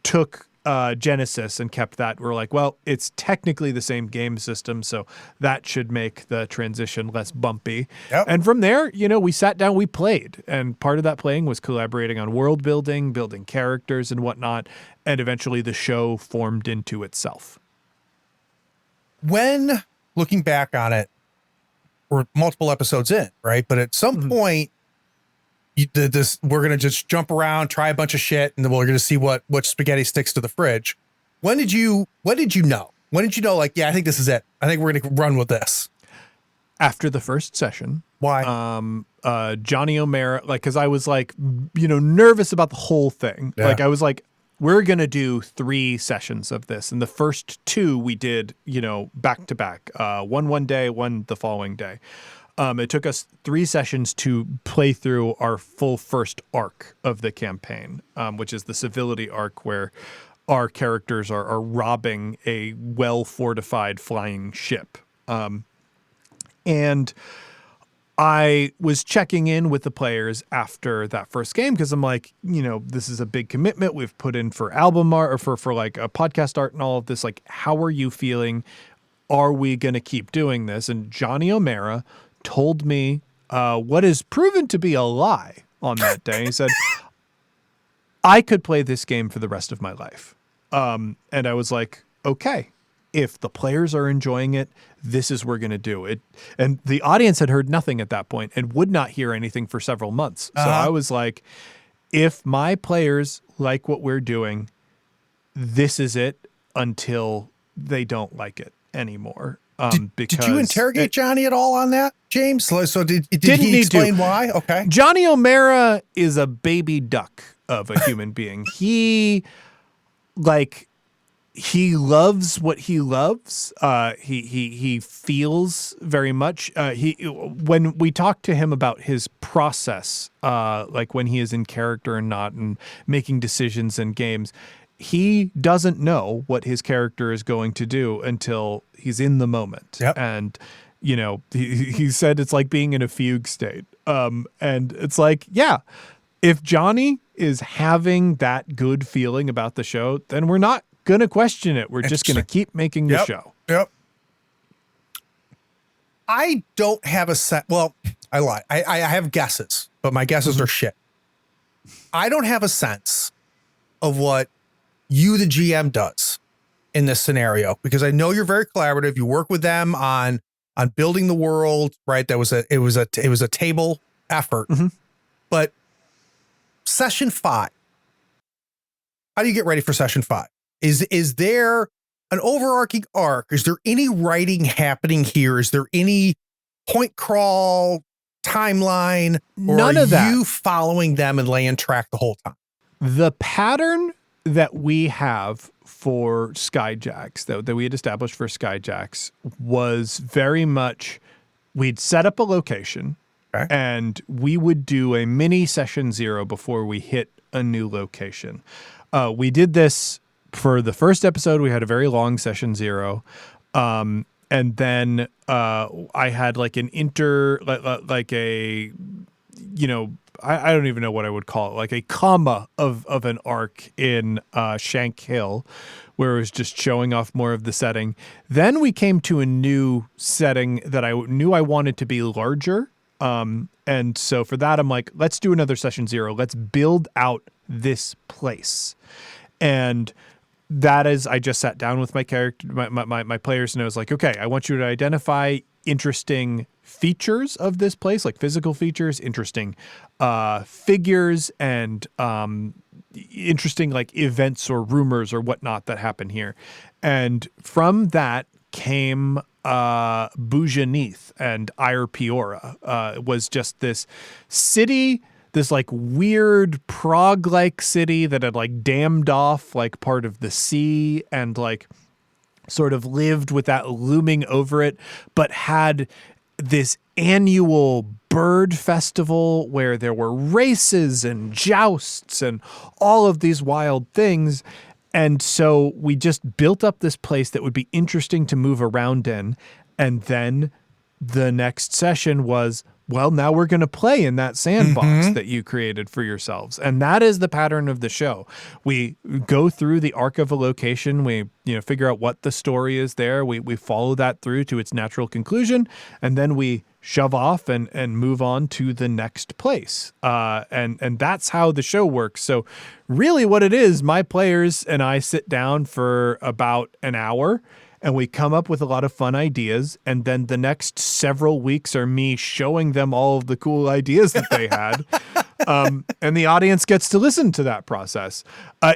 took Genesis and kept that. We're like, well, it's technically the same game system, so that should make the transition less bumpy. Yep. And from there, we sat down, we played. And part of that playing was collaborating on world building characters and whatnot, and eventually the show formed into itself. When looking back on it, we're multiple episodes in, right? But at some point, we're going to just jump around, try a bunch of shit, and then we're going to see what spaghetti sticks to the fridge. When did you know? When did you know, like, yeah, I think this is it. I think we're going to run with this. After the first session. Why? Johnny O'Mara, like, because I was like, nervous about the whole thing. Yeah. Like, I was like, we're going to do 3 sessions of this. And the first 2 we did, back to back, one day, one the following day. It took us 3 sessions to play through our full first arc of the campaign, which is the civility arc where our characters are robbing a well-fortified flying ship. And I was checking in with the players after that first game because I'm like, this is a big commitment we've put in for album art or for like a podcast art and all of this. Like, how are you feeling? Are we going to keep doing this? And Johnny O'Mara told me what is proven to be a lie on that day. He said, I could play this game for the rest of my life. And I was like, okay, if the players are enjoying it, this is what we're going to do it. And the audience had heard nothing at that point and would not hear anything for several months. So I was like, if my players like what we're doing, this is it until they don't like it anymore. Did you interrogate Johnny at all on that, James? So did he explain why? Okay. Johnny O'Mara is a baby duck of a human being. He loves what he loves. He feels very much. When we talk to him about his process, like when he is in character and not, and making decisions in games, he doesn't know what his character is going to do until he's in the moment. Yep. And, he said it's like being in a fugue state. And it's like, yeah, if Johnny is having that good feeling about the show, then we're not going to question it. We're just going to keep making the show. Yep. I don't have a set. Well, I lie. I have guesses, but my guesses are shit. I don't have a sense of what you, the GM, does in this scenario, because I know you're very collaborative. You work with them on building the world, right? It was a table effort. Mm-hmm. But session 5, how do you get ready for session 5? Is there an overarching arc? Is there any writing happening here? Is there any point crawl timeline? Or None of that. Are you following them and laying track the whole time? The pattern that we have for Skyjacks, that we had established for Skyjacks, was very much, we'd set up a location, okay, and we would do a mini session 0 before we hit a new location. We did this for the first episode. We had a very long session 0. And then I had like an I don't even know what I would call it, like a comma of an arc in Shank Hill, where it was just showing off more of the setting. Then we came to a new setting that I knew I wanted to be larger. And so for that, I'm like, let's do another session 0. Let's build out this place. And that is, I just sat down with my character, my players, and I was like, okay, I want you to identify interesting features of this place, like physical features, interesting figures, and interesting like events or rumors or whatnot that happen here. And from that came Bujaneath and Ire Peora. It was just this city, this like weird Prague-like city that had like dammed off like part of the sea and like sort of lived with that looming over it, but had this annual bird festival where there were races and jousts and all of these wild things. And so we just built up this place that would be interesting to move around in. And then the next session was, well, now we're going to play in that sandbox that you created for yourselves. And that is the pattern of the show. We go through the arc of a location. We, figure out what the story is there. We follow that through to its natural conclusion. And then we shove off and move on to the next place. And that's how the show works. So really what it is, my players and I sit down for about an hour and we come up with a lot of fun ideas. And then the next several weeks are me showing them all of the cool ideas that they had. And the audience gets to listen to that process.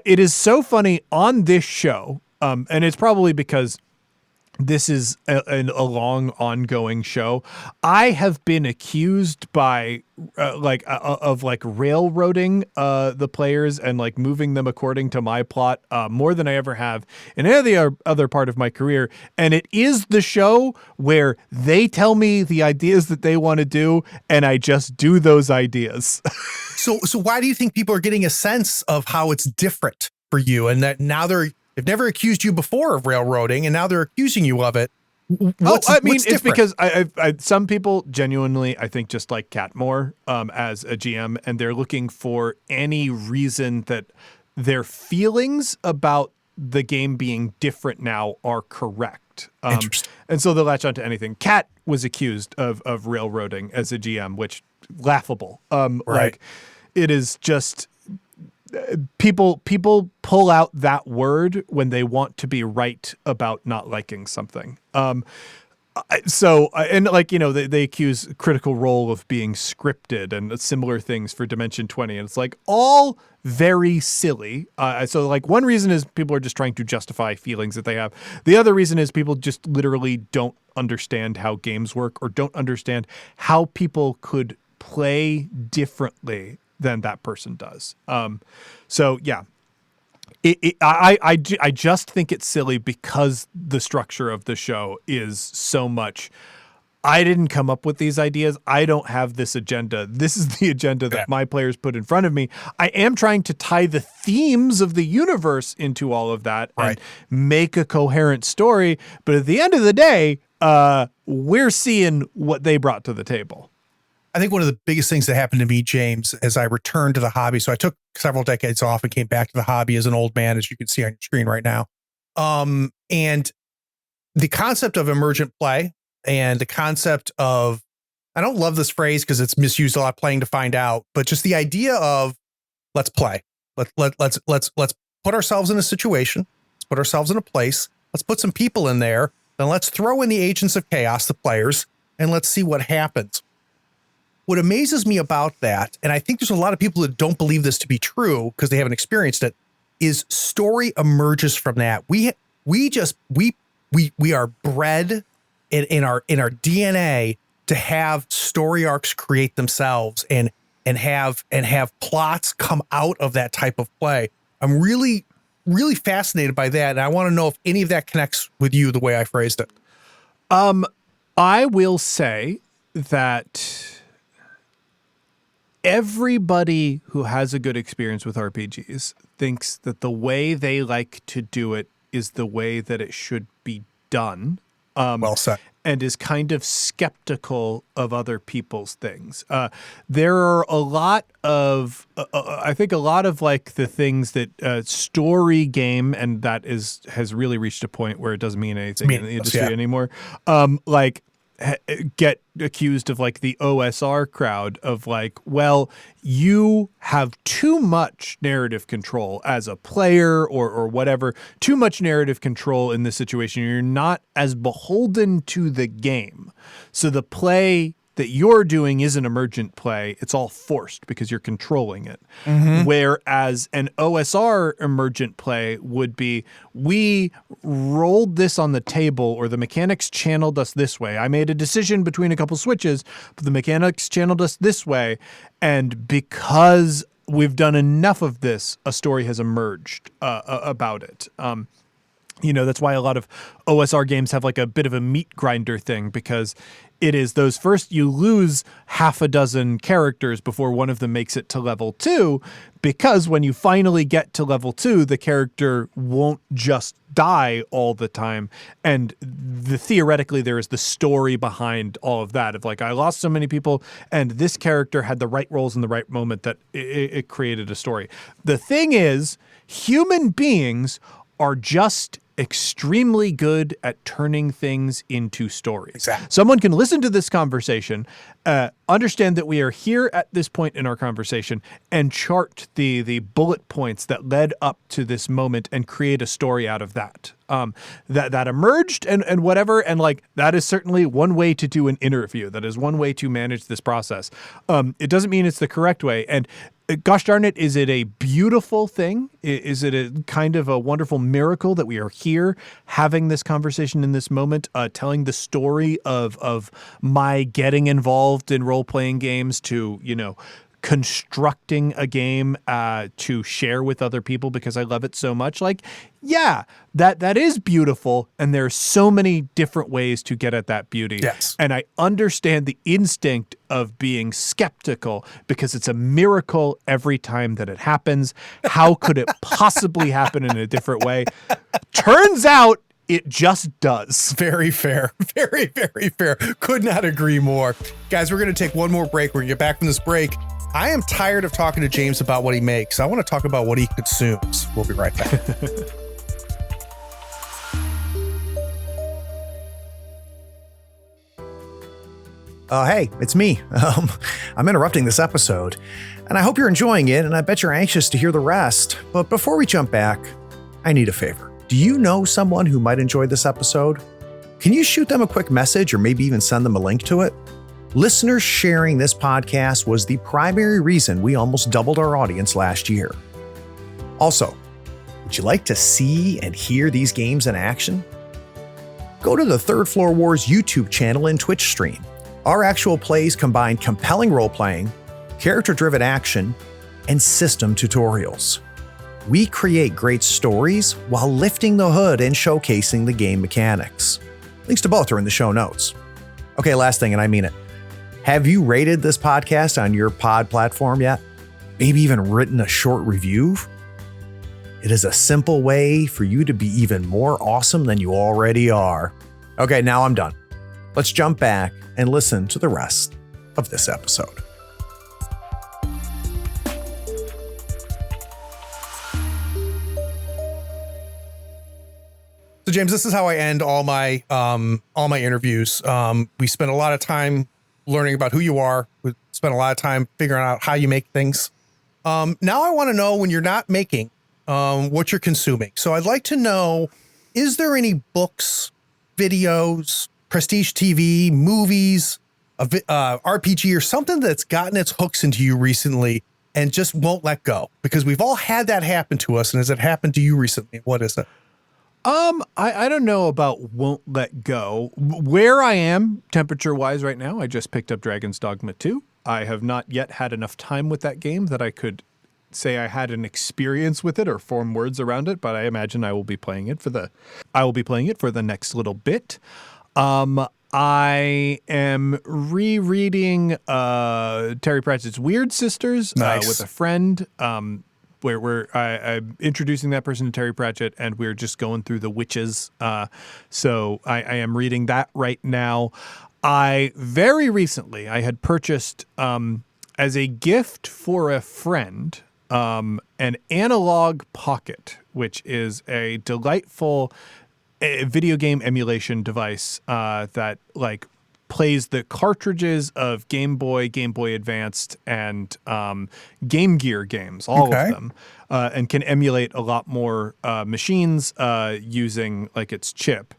It is so funny on this show. And it's probably because this is a long ongoing show. I have been accused by of railroading the players and like moving them according to my plot more than I ever have in any other part of my career. And it is the show where they tell me the ideas that they want to do, and I just do those ideas. So why do you think people are getting a sense of how it's different for you, and that now they've never accused you before of railroading, and now they're accusing you of it? It's because I some people genuinely, I think, just like Cat more as a GM, and they're looking for any reason that their feelings about the game being different now are correct. And so they'll latch onto anything. Cat was accused of railroading as a GM, which laughable. Like it is just people pull out that word when they want to be right about not liking something. They accuse Critical Role of being scripted and similar things for Dimension 20. And it's like all very silly. So one reason is people are just trying to justify feelings that they have. The other reason is people just literally don't understand how games work or don't understand how people could play differently than that person does. I just think it's silly because the structure of the show is so much. I didn't come up with these ideas. I don't have this agenda. This is the agenda that my players put in front of me. I am trying to tie the themes of the universe into all of that and make a coherent story. But at the end of the day, we're seeing what they brought to the table. I think one of the biggest things that happened to me, James, as I returned to the hobby, so I took several decades off and came back to the hobby as an old man, as you can see on your screen right now. And the concept of emergent play and the concept of, I don't love this phrase because it's misused a lot, playing to find out, but just the idea of let's play. Let's put ourselves in a situation. Let's put ourselves in a place. Let's put some people in there. Then let's throw in the agents of chaos, the players, and let's see what happens. What amazes me about that, and I think there's a lot of people that don't believe this to be true because they haven't experienced it, is story emerges from that. We are bred in our DNA to have story arcs create themselves and have plots come out of that type of play. I'm really, really fascinated by that, and I want to know if any of that connects with you the way I phrased it. I will say that everybody who has a good experience with RPGs thinks that the way they like to do it is the way that it should be done. Well said. And is kind of skeptical of other people's things. There are a lot of, I think a lot of like the things that story game, and that has really reached a point where it doesn't mean anything in the industry anymore. Get accused of like the OSR crowd of like, well, you have too much narrative control as a player or whatever, too much narrative control in this situation. You're not as beholden to the game. So the play that you're doing isn't emergent play. It's all forced because you're controlling it. Mm-hmm. Whereas an OSR emergent play would be, we rolled this on the table or the mechanics channeled us this way. I made a decision between a couple switches, but the mechanics channeled us this way. And because we've done enough of this, a story has emerged about it. That's why a lot of OSR games have like a bit of a meat grinder thing, because it is those first, you lose half a dozen characters before one of them makes it to level 2, because when you finally get to level 2, the character won't just die all the time. And theoretically, there is the story behind all of that of like, I lost so many people and this character had the right roles in the right moment that it created a story. The thing is, human beings are just extremely good at turning things into stories. Exactly. Someone can listen to this conversation, understand that we are here at this point in our conversation, and chart the bullet points that led up to this moment and create a story out of that. That emerged and whatever, and like that is certainly one way to do an interview. That is one way to manage this process. It doesn't mean it's the correct way, and gosh darn it, is it a beautiful thing? Is it a kind of a wonderful miracle that we are here having this conversation in this moment, telling the story of my getting involved in role-playing games to, constructing a game to share with other people because I love it so much? Like, yeah, that is beautiful, and there's so many different ways to get at that beauty. Yes. And I understand the instinct of being skeptical because it's a miracle every time that it happens. How could it possibly happen in a different way? Turns out it just does. Very fair. Very, very fair. Could not agree more. Guys, we're going to take one more break. We're going to get back from this break. I am tired of talking to James about what he makes. I want to talk about what he consumes. We'll be right back. Hey, it's me. I'm interrupting this episode, and I hope you're enjoying it, and I bet you're anxious to hear the rest. But before we jump back, I need a favor. Do you know someone who might enjoy this episode? Can you shoot them a quick message or maybe even send them a link to it? Listeners sharing this podcast was the primary reason we almost doubled our audience last year. Also, would you like to see and hear these games in action? Go to the Third Floor Wars YouTube channel and Twitch stream. Our actual plays combine compelling role-playing, character-driven action, and system tutorials. We create great stories while lifting the hood and showcasing the game mechanics. Links to both are in the show notes. Okay, last thing, and I mean it. Have you rated this podcast on your pod platform yet? Maybe even written a short review? It is a simple way for you to be even more awesome than you already are. Okay, now I'm done. Let's jump back and listen to the rest of this episode. So James, this is how I end all my interviews. We spend a lot of time learning about who you are. We spend a lot of time figuring out how you make things. Now I want to know, when you're not making, what you're consuming. So I'd like to know, is there any books, videos, prestige TV, movies, RPG, or something that's gotten its hooks into you recently and just won't let go? Because we've all had that happen to us. And has it happened to you recently? What is it? I don't know about won't let go. Where I am temperature-wise right now, I just picked up Dragon's Dogma 2. I have not yet had enough time with that game that I could say I had an experience with it or form words around it, but I imagine I will be playing it for the next little bit. I am rereading Terry Pratchett's Weird Sisters with a friend. Where I'm introducing that person to Terry Pratchett, and we're just going through the witches. So I am reading that right now. Very recently, I had purchased, as a gift for a friend, an Analog Pocket, which is a delightful video game emulation device that plays the cartridges of Game Boy Advanced, and Game Gear games, all of them, and can emulate a lot more machines using its chip.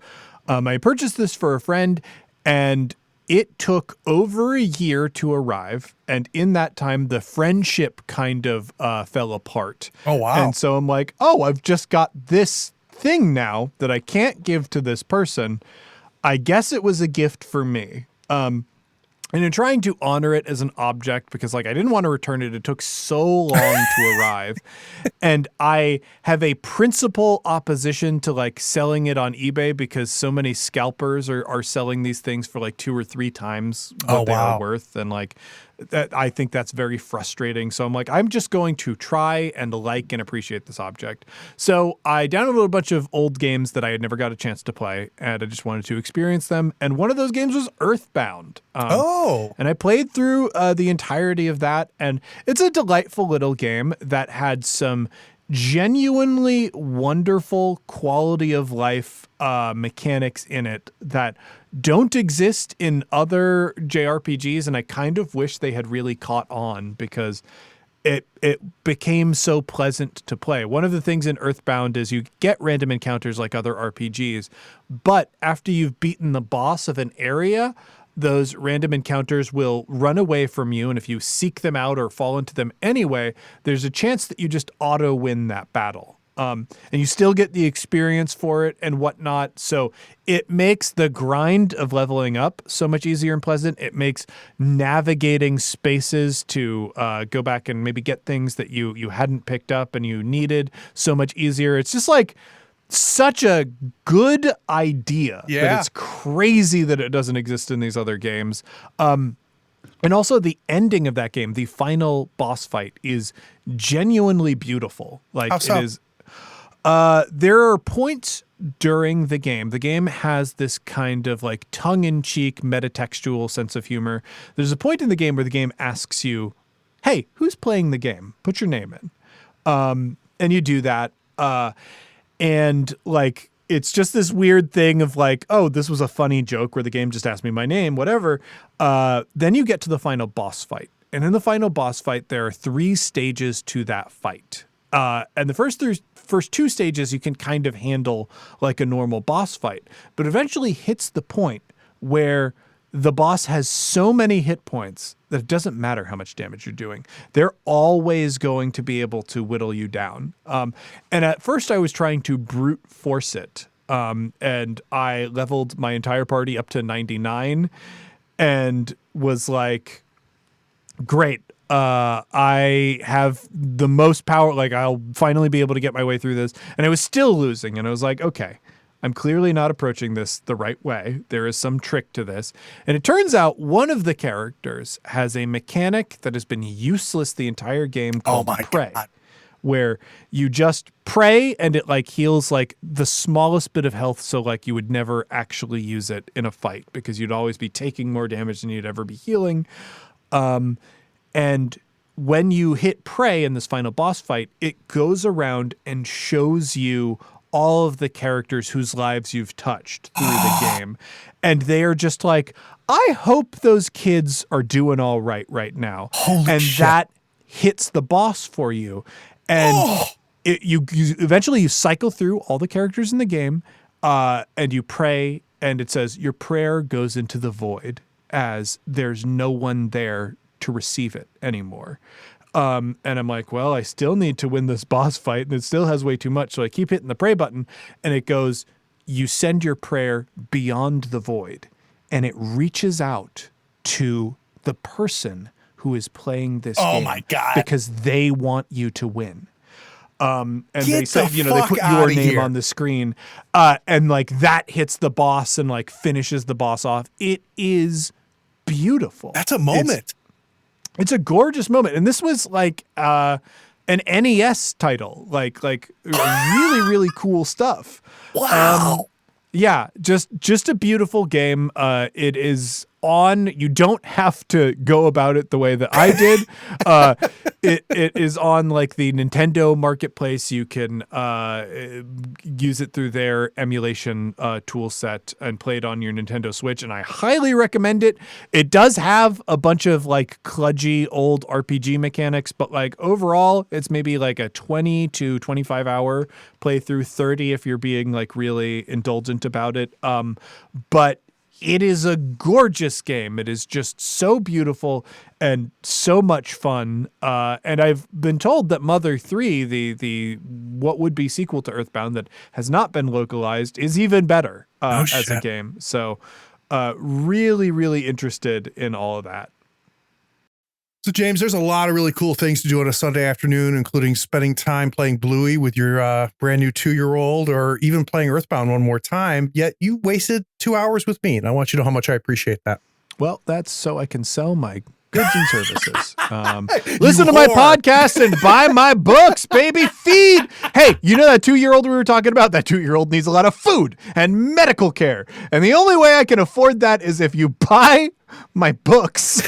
I purchased this for a friend, and it took over a year to arrive, and in that time, the friendship kind of fell apart. Oh, wow. And so I'm like, I've just got this thing now that I can't give to this person. I guess it was a gift for me. And in trying to honor it as an object, because I didn't want to return it. It took so long to arrive. And I have a principal opposition to selling it on eBay, because so many scalpers are selling these things for 2 or 3 times what they are worth. And that, I think that's very frustrating. So I'm just going to try and and appreciate this object. So I downloaded a bunch of old games that I had never got a chance to play, and I just wanted to experience them. And one of those games was Earthbound. And I played through the entirety of that, and it's a delightful little game that had some genuinely wonderful quality of life mechanics in it that don't exist in other JRPGs, and I kind of wish they had really caught on, because it became so pleasant to play. One of the things in Earthbound is you get random encounters like other RPGs, but after you've beaten the boss of an area, those random encounters will run away from you, and if you seek them out or fall into them anyway, there's a chance that you just auto win that battle. And you still get the experience for it and whatnot. So it makes the grind of leveling up so much easier and pleasant. It makes navigating spaces to go back and maybe get things that you hadn't picked up and you needed so much easier. It's just like such a good idea that it's crazy that it doesn't exist in these other games. And also the ending of that game, the final boss fight, is genuinely beautiful. Like, how so? It is. There are points during the game. The game has this kind of like tongue-in-cheek, metatextual sense of humor. There's a point in the game where the game asks you, hey, who's playing the game? Put your name in. And you do that. And like, it's just this weird thing of like, oh, this was a funny joke where the game just asked me my name, whatever. Then you get to the final boss fight. And in the final boss fight, there are 3 stages to that fight. And the first 2 stages you can kind of handle like a normal boss fight, but eventually hits the point where the boss has so many hit points that it doesn't matter how much damage you're doing. They're always going to be able to whittle you down. And at first I was trying to brute force it. And I leveled my entire party up to 99 and was like, great. I have the most power. Like, I'll finally be able to get my way through this. And I was still losing. And I was like, okay, I'm clearly not approaching this the right way. There is some trick to this. And it turns out one of the characters has a mechanic that has been useless the entire game called Pray. God. Where you just pray and it like heals like the smallest bit of health. So like you would never actually use it in a fight because you'd always be taking more damage than you'd ever be healing. And when you hit Prey in this final boss fight, it goes around and shows you all of the characters whose lives you've touched through the game. And they are just like, I hope those kids are doing all right now. Holy shit. That hits the boss for you. And you eventually you cycle through all the characters in the game and you pray, and it says your prayer goes into the void as there's no one there to receive it anymore. And I'm like, well, I still need to win this boss fight and it still has way too much. So I keep hitting the pray button and it goes, you send your prayer beyond the void, and it reaches out to the person who is playing this game. Oh my God. Because they want you to win. And they say, you know, they put your name on the screen, and like that hits the boss and like finishes the boss off. It is beautiful. That's a moment. It's a gorgeous moment. And this was like an NES title, like really, really cool stuff. Wow. Yeah, just a beautiful game. It is on. You don't have to go about it the way that I did. It is on like the Nintendo Marketplace. You can use it through their emulation tool set and play it on your Nintendo Switch, and I highly recommend it. It does have a bunch of like kludgy old RPG mechanics, but like overall, it's maybe like a 20 to 25 hour playthrough, 30 if you're being like really indulgent about it. But it is a gorgeous game. It is just so beautiful and so much fun. And I've been told that Mother 3, the what would be sequel to Earthbound that has not been localized, is even better as a game. So really, really interested in all of that. So, James, there's a lot of really cool things to do on a Sunday afternoon, including spending time playing Bluey with your brand new 2-year-old, or even playing Earthbound one more time. Yet you wasted 2 hours with me, and I want you to know how much I appreciate that. Well, that's so I can sell my goods and services. Listen to my podcast and buy my books, baby. Feed. Hey, you know that 2-year-old we were talking about? That 2-year-old needs a lot of food and medical care. And the only way I can afford that is if you buy my books.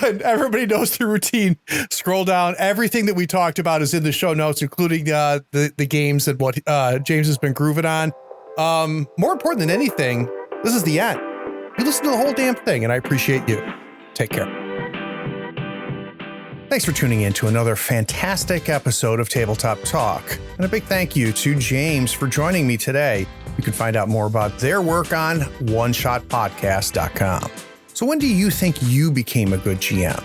And everybody knows the routine. Scroll down. Everything that we talked about is in the show notes, including the games and what James has been grooving on. More important than anything, this is the end. You listen to the whole damn thing, and I appreciate you. Take care. Thanks for tuning in to another fantastic episode of Tabletop Talk. And a big thank you to James for joining me today. You can find out more about their work on oneshotpodcast.com. So when do you think you became a good GM?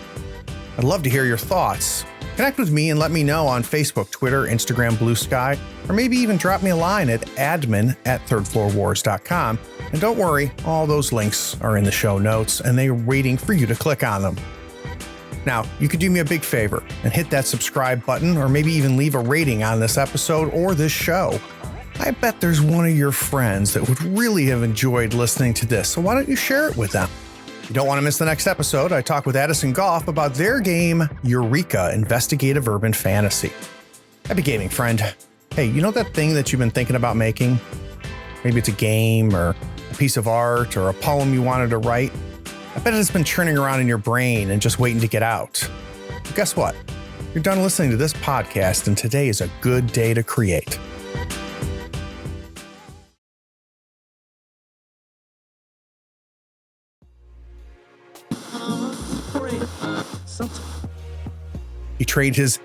I'd love to hear your thoughts. Connect with me and let me know on Facebook, Twitter, Instagram, Blue Sky, or maybe even drop me a line at admin@thirdfloorwars.com. And don't worry, all those links are in the show notes and they're waiting for you to click on them. Now, you could do me a big favor and hit that subscribe button or maybe even leave a rating on this episode or this show. I bet there's one of your friends that would really have enjoyed listening to this, so why don't you share it with them? If you don't want to miss the next episode, I talk with Addison Goff about their game, Eureka Investigative Urban Fantasy. Happy gaming, friend. Hey, you know that thing that you've been thinking about making? Maybe it's a game or a piece of art or a poem you wanted to write. I bet it's been churning around in your brain and just waiting to get out. But guess what? You're done listening to this podcast, and today is a good day to create. He trained his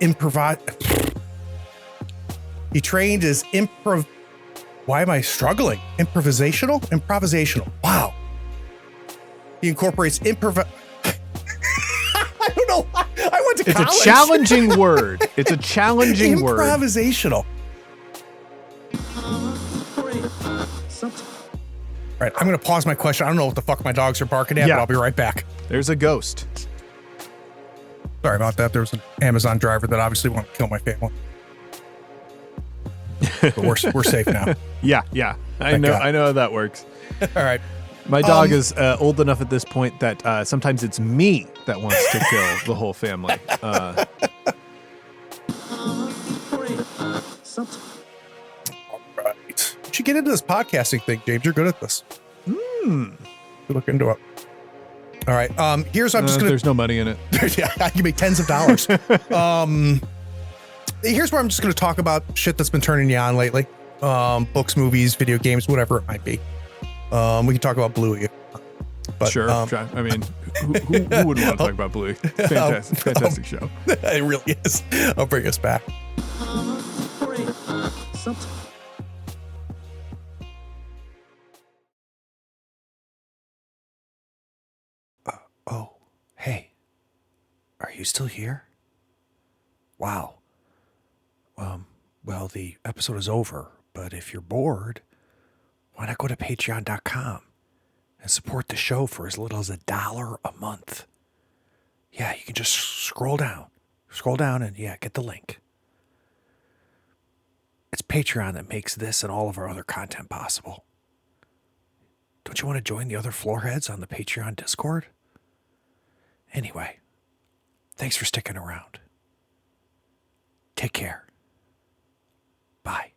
Why am I struggling? Improvisational. Wow. He incorporates I don't know. I went to college. It's a challenging word. It's a challenging word. Improvisational. All right, I'm going to pause my question. I don't know what the fuck my dogs are barking at, but I'll be right back. There's a ghost. Sorry about that. There was an Amazon driver that obviously wanted to kill my family. But we're safe now. Yeah. I know how that works. All right. My dog is old enough at this point that sometimes it's me that wants to kill the whole family. All right. You should get into this podcasting thing, James. You're good at this. Look into it. All right. Here's what I'm just gonna. There's no money in it. Yeah, I can make tens of dollars. Here's where I'm just gonna talk about shit that's been turning you on lately. Books, movies, video games, whatever it might be. We can talk about Bluey. But, sure. I mean, who wouldn't want to talk about Bluey? Fantastic show. It really is. I'll bring us back. Oh, hey. Are you still here? Wow. Well, the episode is over, but if you're bored, why not go to patreon.com and support the show for as little as $1 a month? Yeah, you can just scroll down and get the link. It's Patreon that makes this and all of our other content possible. Don't you want to join the other floorheads on the Patreon Discord? Anyway, thanks for sticking around. Take care. Bye.